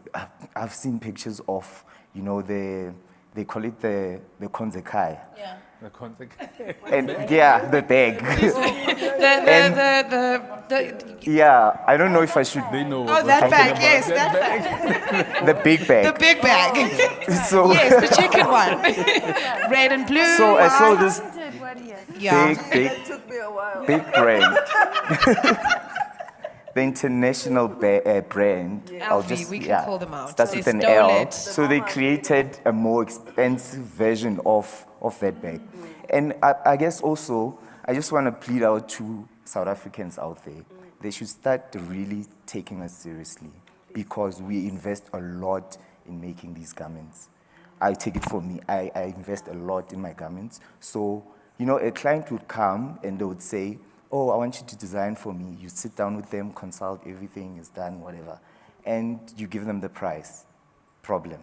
I've seen pictures of, they call it the konzekai. Yeah. The context. And yeah, the bag. Yeah, I don't know if I should. They know. Oh, what that we're bag, talking yes, about. that bag. The big bag. The big bag. So, Yes, the chicken one. Red and blue. so I saw this Yeah. big brand. The international brand. Alfie, we can call them out. Starts They with an stole L. it. So they created a more expensive version of that bag. And I guess also, I just want to plead out to South Africans out there. They should start really taking us seriously, because we invest a lot in making these garments. I take it for me. I invest a lot in my garments. So, a client would come and they would say, oh, I want you to design for me. You sit down with them, consult, everything is done, whatever. And you give them the price. Problem.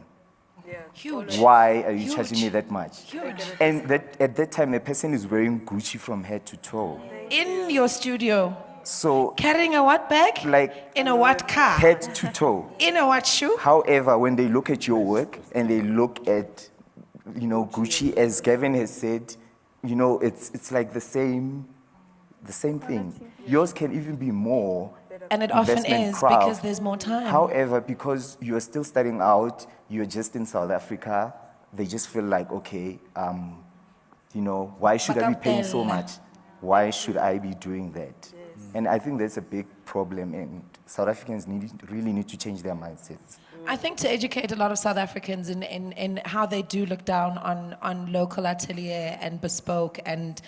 Yeah. Huge. Why are you Huge. charging me that much? Huge. And at that time, a person is wearing Gucci from head to toe. In your studio, So, carrying a what bag? like, In a what car? head to toe. In a what shoe? However, when they look at your work and they look at, Gucci, as Gavin has said, it's like the same thing. Yours can even be more. And it often investment is craft. because there's more time. However, because you are still starting out, you're just in South Africa, they just feel like, okay, why should I be paying so much? Why should I be doing that? And I think that's a big problem, and South Africans really need to change their mindsets. I think to educate a lot of South Africans in how they do look down on local atelier and bespoke and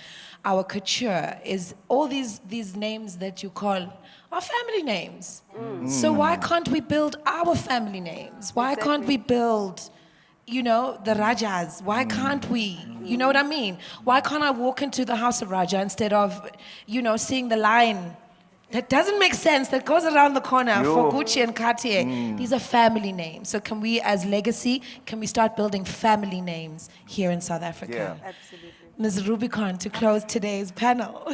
our couture is all these names that you call are family names. So why can't we build our family names? Why can't we build, the Rajas? Why can't we? You know what I mean? Why can't I walk into the house of Raja instead of, seeing the line that doesn't make sense, that goes around the corner for Gucci and Cartier? These are family names. So can we, as legacy, can we start building family names here in South Africa? Yeah. Absolutely. Ms. Rubicon, to close today's panel.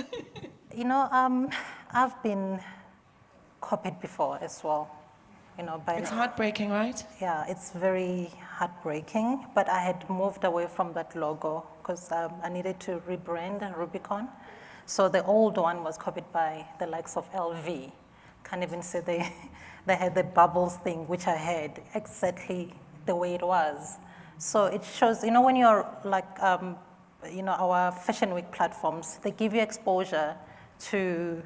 I've been copied before as well. It's heartbreaking, right? Yeah, it's very heartbreaking, but I had moved away from that logo because I needed to rebrand Rubicon. So the old one was copied by the likes of LV. Can't even say they had the bubbles thing, which I had exactly the way it was. So it shows, when you're like, our Fashion Week platforms, they give you exposure to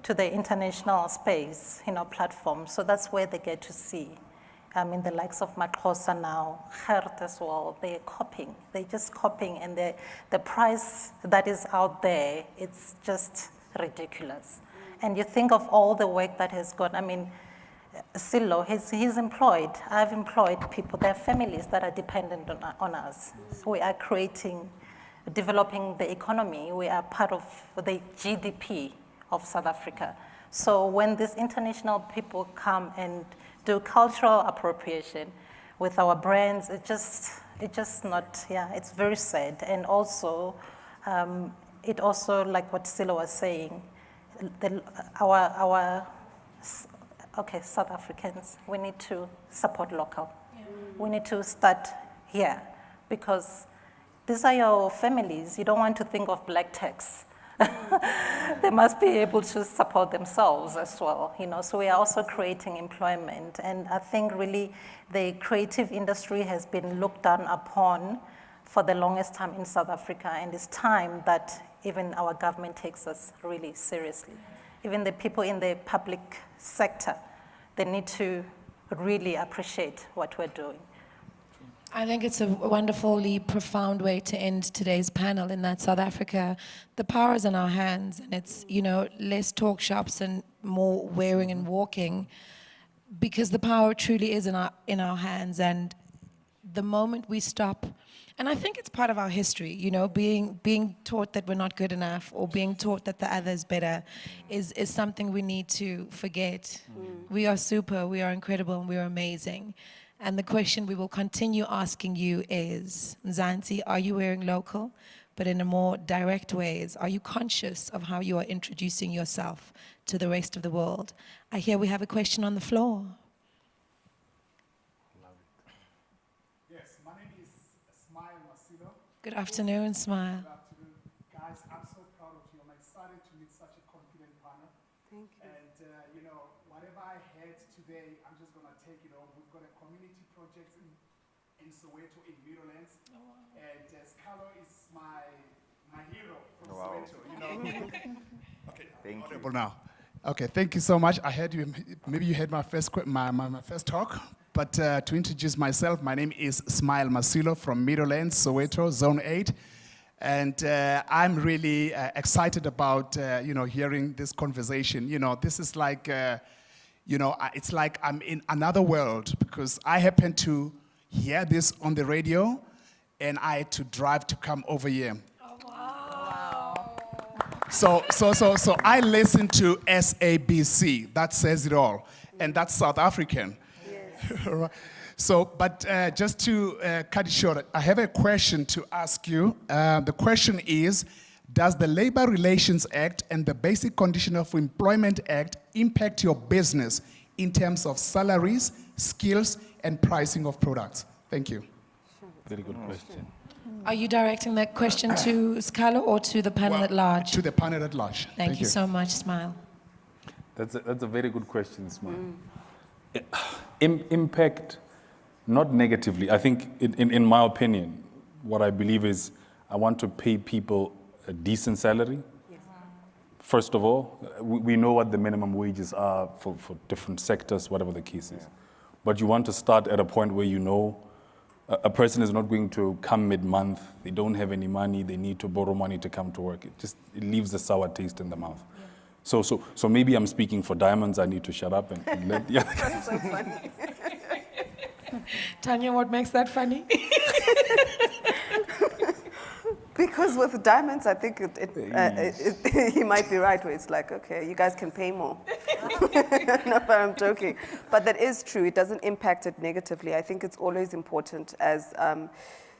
the international space, platform. So that's where they get to see. The likes of Maxhosa now, Gert as well, they're copying. They're just copying, and the price that is out there, it's just ridiculous. And you think of all the work that has gone. Silo, he's employed. I've employed people. There are families that are dependent on us. So we are developing the economy. We are part of the GDP of South Africa. So when these international people come and do cultural appropriation with our brands, it's just not, it's very sad. And also, it also, like what Silo was saying, South Africans, we need to support local. Yeah. We need to start here because these are your families. You don't want to think of black tax. They must be able to support themselves as well, So we are also creating employment, and I think really the creative industry has been looked down upon for the longest time in South Africa, and it's time that even our government takes us really seriously. Even the people in the public sector, they need to really appreciate what we're doing. I think it's a wonderfully profound way to end today's panel, in that South Africa, the power is in our hands, and it's, less talk shops and more wearing and walking, because the power truly is in our hands. And the moment we stop, and I think it's part of our history, being taught that we're not good enough or being taught that the other is better is something we need to forget. We are super, we are incredible, and we are amazing. And the question we will continue asking you is, Mzansi, are you wearing local? But in a more direct ways, are you conscious of how you are introducing yourself to the rest of the world? I hear we have a question on the floor. Yes, my name is Smile Masilo. Good afternoon, Smile. Good afternoon. Guys, I'm so proud of you. I'm excited to meet such a confident partner. Thank you. And, whatever I had today, I'm just going to take it on. We've got a community project in Soweto, in Meadowlands. Oh, wow. And Scalo is my hero from Soweto, Okay, Thank you. now. Okay, thank you so much. I heard you, maybe you heard my first talk, but to introduce myself, my name is Smile Masilo from Meadowlands, Soweto, Zone 8. And I'm really excited about, hearing this conversation. This is like, it's like I'm in another world, because I happen to hear this on the radio, and I had to drive to come over here. Oh, wow. So I listen to SABC. That says it all, and that's South African. Yes. So, but just to cut it short, I have a question to ask you. The question is, does the Labor Relations Act and the Basic Condition of Employment Act impact your business in terms of salaries, skills, and pricing of products? Thank you. Very good question. Are you directing that question to Scalo or to the panel at large? To the panel at large. Thank you so much, Smile. That's a very good question, Smile. Impact, not negatively. I think, in my opinion, what I believe is I want to pay people a decent salary. First of all, we know what the minimum wages are for different sectors, whatever the case is. But you want to start at a point where you know a person is not going to come mid-month, they don't have any money, they need to borrow money to come to work. It leaves a sour taste in the mouth. Yeah. So maybe I'm speaking for diamonds, I need to shut up and let the other guys. That's so funny. Tanya, what makes that funny? Because with diamonds, I think he might be right, where it's like, okay, you guys can pay more. No, but I'm joking. But that is true. It doesn't impact it negatively. I think it's always important as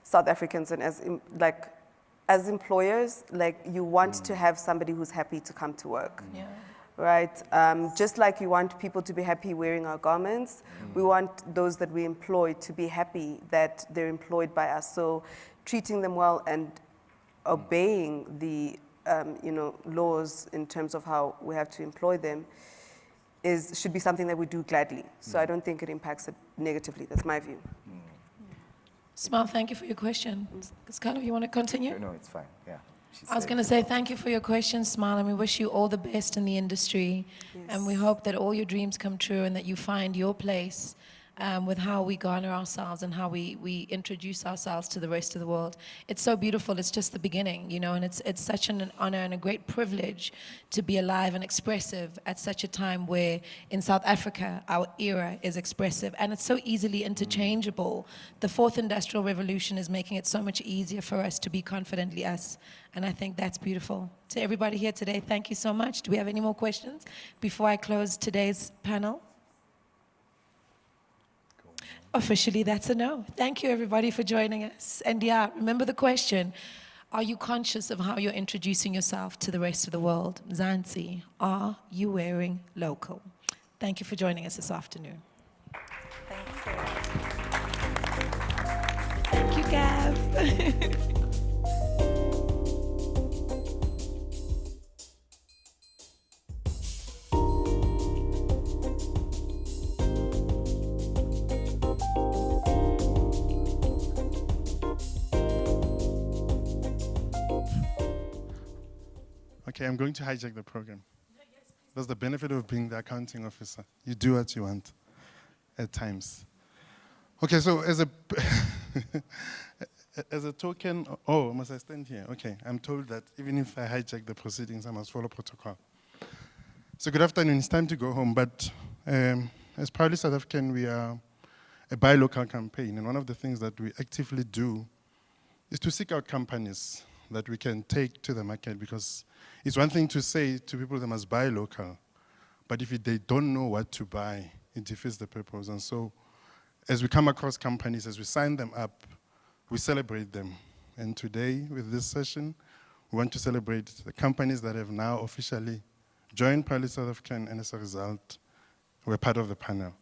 South Africans and as employers, like you want to have somebody who's happy to come to work. Yeah. Right? Just like you want people to be happy wearing our garments, we want those that we employ to be happy that they're employed by us. So treating them well and obeying the laws in terms of how we have to employ them should be something that we do gladly. So I don't think it impacts it negatively. That's my view. Smile, thank you for your question. Scalo, you want to continue? No, it's fine. Yeah. I was going to say thank you for your question, Smile, and we wish you all the best in the industry. Yes. And we hope that all your dreams come true and that you find your place with how we garner ourselves and how we introduce ourselves to the rest of the world. It's so beautiful. It's just the beginning, and it's such an honor and a great privilege to be alive and expressive at such a time where in South Africa, our era is expressive and it's so easily interchangeable. The fourth industrial revolution is making it so much easier for us to be confidently us. And I think that's beautiful. To everybody here today, thank you so much. Do we have any more questions before I close today's panel? Officially, that's a no. Thank you, everybody, for joining us. And yeah, remember the question. Are you conscious of how you're introducing yourself to the rest of the world? Mzansi, are you wearing local? Thank you for joining us this afternoon. Thank you. Thank you, Gav. Okay, I'm going to hijack the program. That's the benefit of being the accounting officer. You do what you want at times. Okay, so as a token, must I stand here? Okay, I'm told that even if I hijack the proceedings, I must follow protocol. So good afternoon, it's time to go home, but as Proudly South African, we are a buy local campaign, and one of the things that we actively do is to seek out companies that we can take to the market, because it's one thing to say to people they must buy local, but if they don't know what to buy, it defeats the purpose. And so as we come across companies, as we sign them up, we celebrate them. And today, with this session, we want to celebrate the companies that have now officially joined Proudly South African, and as a result, we're part of the panel.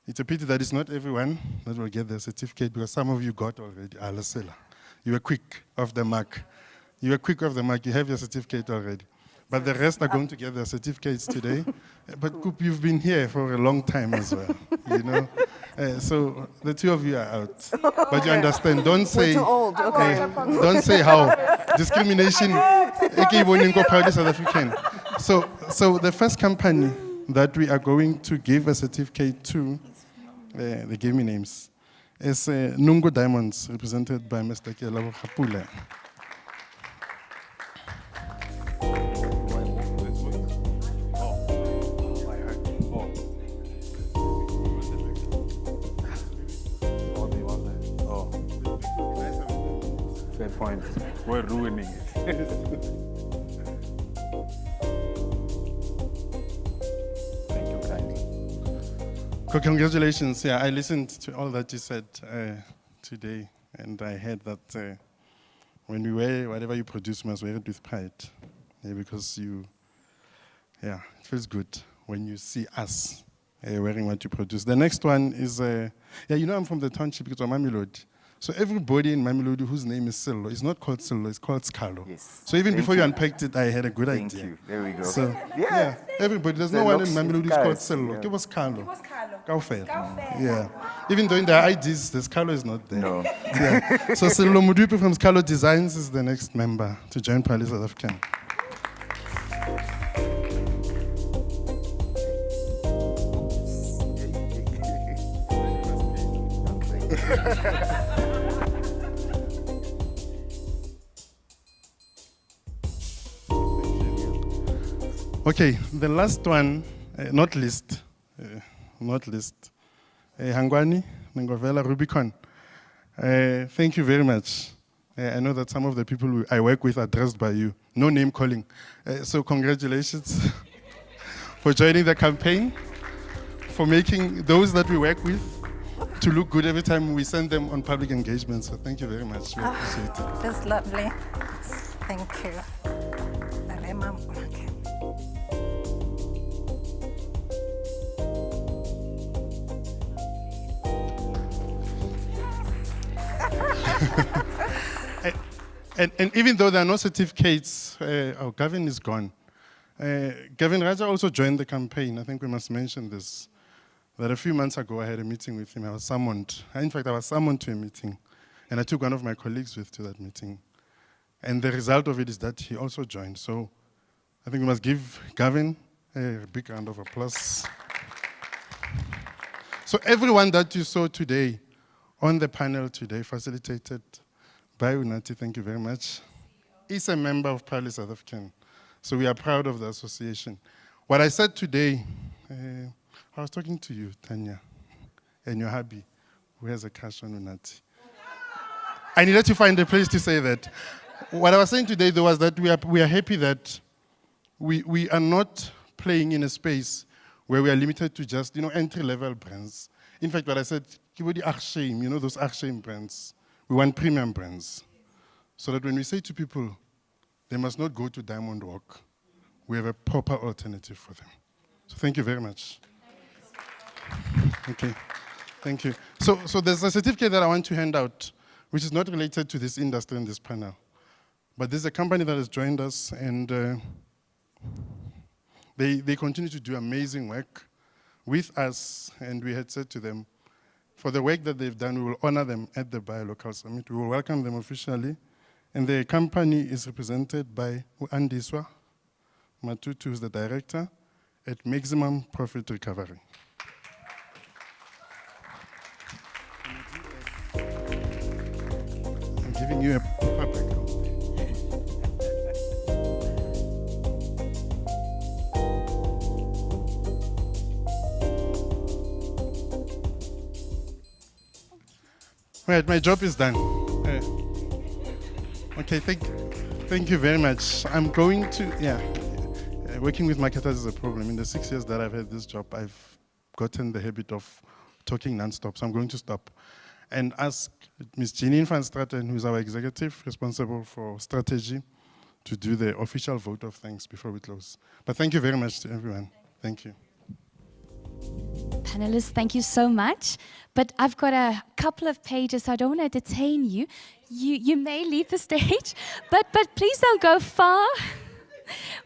It's a pity that it's not everyone that will get their certificate, because some of you got already. Alasela. You were quick off the mark. You were quick off the mark. You have your certificate already. But the rest are going to get their certificates today. But Coop, you've been here for a long time as well, so the two of you are out. But you understand, don't say, we're too old. Okay. Don't say how. Discrimination, Proudly South African. So the first company that we are going to give a certificate to, they gave me names, is Nungo Diamonds, represented by Mr. Kelabo Hapula. Fair point. We're ruining it. Congratulations. Yeah, I listened to all that you said today, and I heard that when we wear whatever you produce, you must wear it with pride. Yeah, because it feels good when you see us wearing what you produce. The next one is, I'm from the township because of Mamelodi. So everybody in Mamelodi whose name is Sillo is not called Sillo, it's called Scalo. Yes. So even before you unpacked it, I had a good idea. Thank you. There we go. So, Yeah. everybody. There's The no one in looks, Mamelodi who's guys, called Sillo. yeah. It was Scalo. Kaufel. Yeah. Even though in the IDs, the Scalo is not there. No. Yeah. So Sillo Mudupi from Scalo Designs is the next member to join Proudly South African. Okay, the last one, not least, Hangwani, Ngovela, Rubicon. Thank you very much. I know that some of the people I work with are addressed by you. No name calling. So congratulations for joining the campaign, for making those that we work with to look good every time we send them on public engagement. So thank you very much. We appreciate it. That's lovely. Thank you. Okay. And even though there are no certificates, Gavin is gone. Gavin Raja also joined the campaign. I think we must mention this. That a few months ago, I had a meeting with him. I was summoned. In fact, I was summoned to a meeting. And I took one of my colleagues with to that meeting. And the result of it is that he also joined. So I think we must give Gavin a big round of applause. So everyone that you saw today on the panel today, facilitated by Unati, thank you very much, is a member of Proudly South African. So we are proud of the association. What I said today, I was talking to you, Tanya, and your hubby, who has a crush on Unati. I needed to find a place to say that. What I was saying today, though, was that we are happy that we are not playing in a space where we are limited to just, entry-level brands. In fact, what I said, Arshame, those Arshame brands. We want premium brands. So that when we say to people, they must not go to Diamond Walk, we have a proper alternative for them. So thank you very much. Okay, thank you. So there's a certificate that I want to hand out, which is not related to this industry in this panel. But there's a company that has joined us, and they continue to do amazing work with us, and we had said to them, for the work that they've done, we will honor them at the Buy Local Summit. We will welcome them officially. And the company is represented by Andiswa Matutu, who's the director at Maximum Profit Recovery. I'm giving you a proper background. Right, my job is done. Okay, thank you very much. I'm going to, working with marketers is a problem. In the 6 years that I've had this job, I've gotten the habit of talking non-stop, so I'm going to stop and ask Ms. Jeanine van Straten, who's our executive responsible for strategy, to do the official vote of thanks before we close. But thank you very much to everyone. Thank you. Panelists, thank you so much. But I've got a couple of pages, so I don't want to detain you. You may leave the stage, but please don't go far.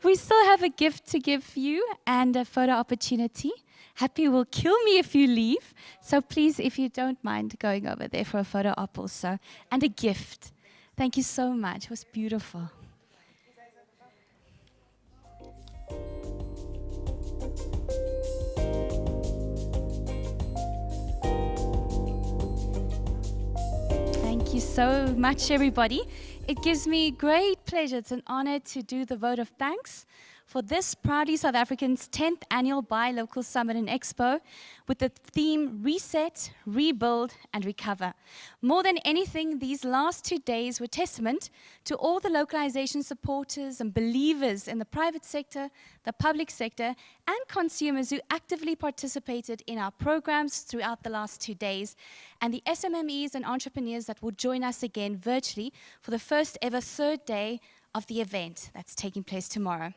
We still have a gift to give you and a photo opportunity. Happy will kill me if you leave. So please, if you don't mind going over there for a photo op also. And a gift. Thank you so much. It was beautiful. Thank you so much, everybody. It gives me great pleasure. It's an honor to do the vote of thanks for this Proudly South African's 10th annual Buy Local Summit and Expo with the theme Reset, Rebuild and Recover. More than anything, these last 2 days were testament to all the localization supporters and believers in the private sector, the public sector, and consumers who actively participated in our programs throughout the last 2 days, and the SMMEs and entrepreneurs that will join us again virtually for the first ever third day of the event that's taking place tomorrow.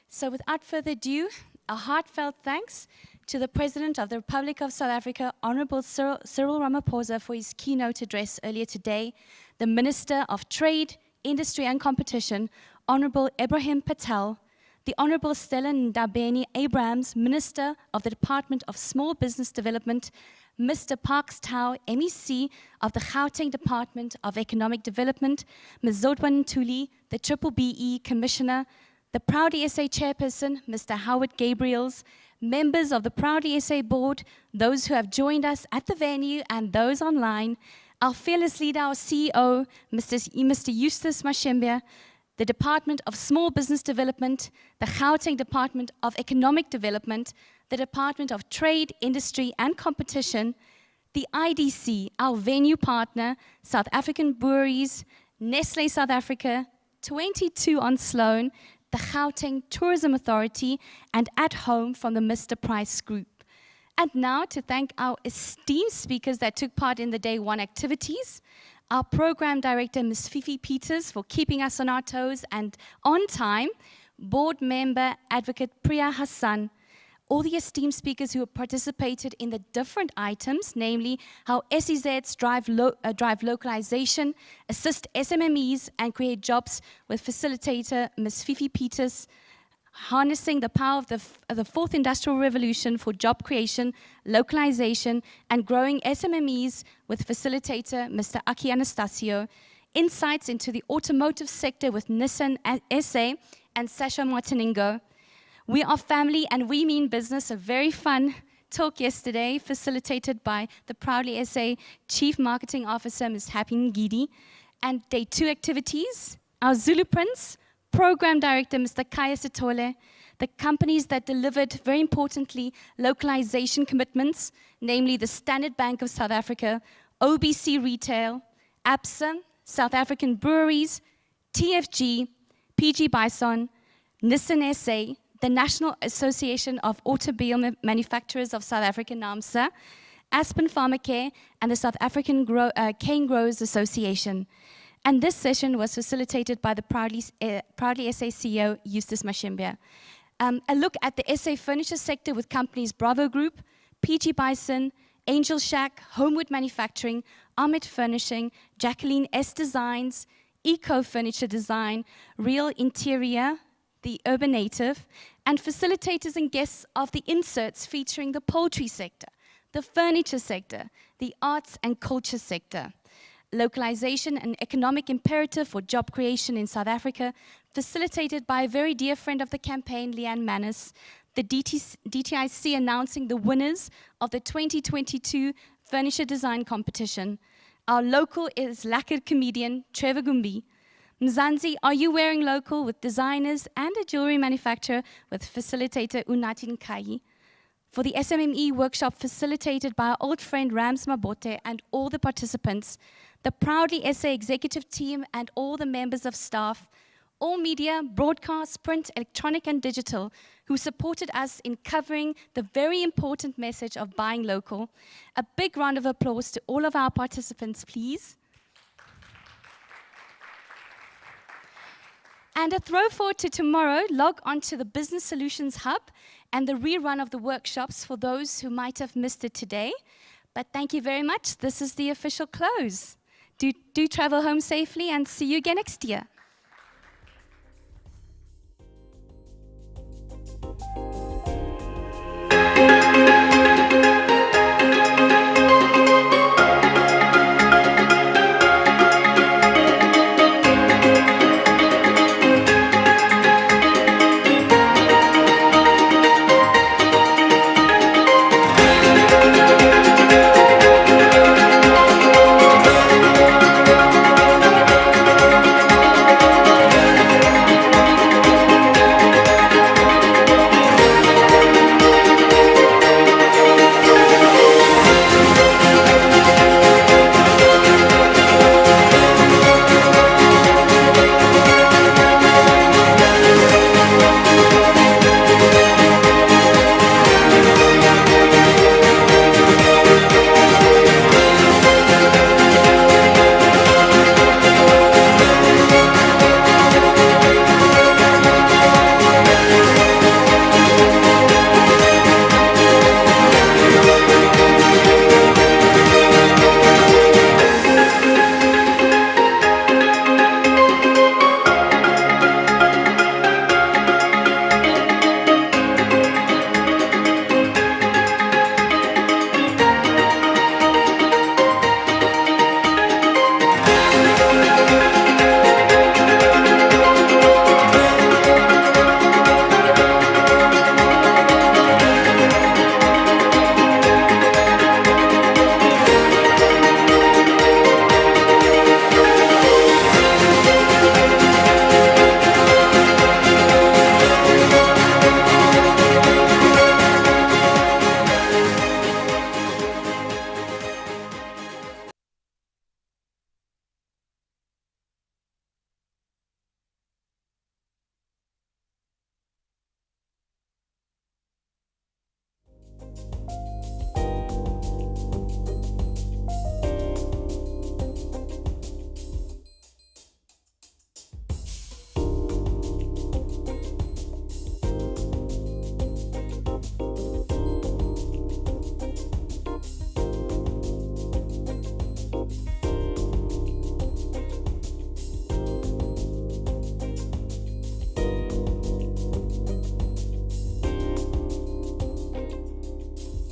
So without further ado, a heartfelt thanks to the President of the Republic of South Africa, Honorable Cyril Ramaphosa, for his keynote address earlier today, the Minister of Trade, Industry and Competition, Honorable Ibrahim Patel, the Honorable Stella Ndabeni-Abrahams, Minister of the Department of Small Business Development, Mr. Parks Tau, MEC of the Gauteng Department of Economic Development, Ms. Zodwan Ntuli, the BBE Commissioner, the Proudly SA Chairperson, Mr. Howard Gabriels, members of the Proudly SA Board, those who have joined us at the venue and those online, our fearless leader, our CEO, Mr. Eustace Mashembia, the Department of Small Business Development, the Gauteng Department of Economic Development, the Department of Trade, Industry and Competition, the IDC, our venue partner, South African Breweries, Nestle South Africa, 22 on Sloan, the Gauteng Tourism Authority, and At Home from the Mr. Price Group. And now to thank our esteemed speakers that took part in the Day 1 activities, our Program Director, Ms. Fifi Peters, for keeping us on our toes and on time, Board Member Advocate Priya Hassan, all the esteemed speakers who have participated in the different items, namely how SEZs drive localization, assist SMMEs, and create jobs with facilitator Ms. Fifi Peters, harnessing the power of the fourth industrial revolution for job creation, localization, and growing SMMEs with facilitator Mr. Aki Anastasio, insights into the automotive sector with Nissan SA and Sasha Martiningo. We are family and we mean business, a very fun talk yesterday, facilitated by the Proudly SA Chief Marketing Officer, Ms. Happy Ngidi. And Day 2 activities, our Zulu Prince, Program Director, Mr. Kaya Sitole, the companies that delivered, very importantly, localization commitments, namely the Standard Bank of South Africa, OBC Retail, ABSA, South African Breweries, TFG, PG Bison, Nissan SA, the National Association of Automobile Manufacturers of South Africa, NAMSA, Aspen Pharmacare, and the South African Cane Growers Association. And this session was facilitated by the Proudly SA CEO, Eustace Mashembia. A look at the SA furniture sector with companies Bravo Group, PG Bison, Angel Shack, Homewood Manufacturing, Ahmed Furnishing, Jacqueline S Designs, Eco Furniture Design, Real Interior, the Urban Native, and facilitators and guests of the inserts featuring the poultry sector, the furniture sector, the arts and culture sector. Localization and economic imperative for job creation in South Africa, facilitated by a very dear friend of the campaign, Leanne Manus, the DTIC announcing the winners of the 2022 Furniture Design Competition. Our local is lacquered comedian, Trevor Gumbi. Mzansi, are you wearing local with designers and a jewelry manufacturer with facilitator Unatin Kai? For the SMME workshop facilitated by our old friend Rams Mabote and all the participants, the Proudly SA executive team and all the members of staff, all media, broadcast, print, electronic and digital, who supported us in covering the very important message of buying local. A big round of applause to all of our participants, please. And a throw forward to tomorrow, log on to the Business Solutions Hub and the rerun of the workshops for those who might have missed it today. But thank you very much. This is the official close. Do travel home safely and see you again next year.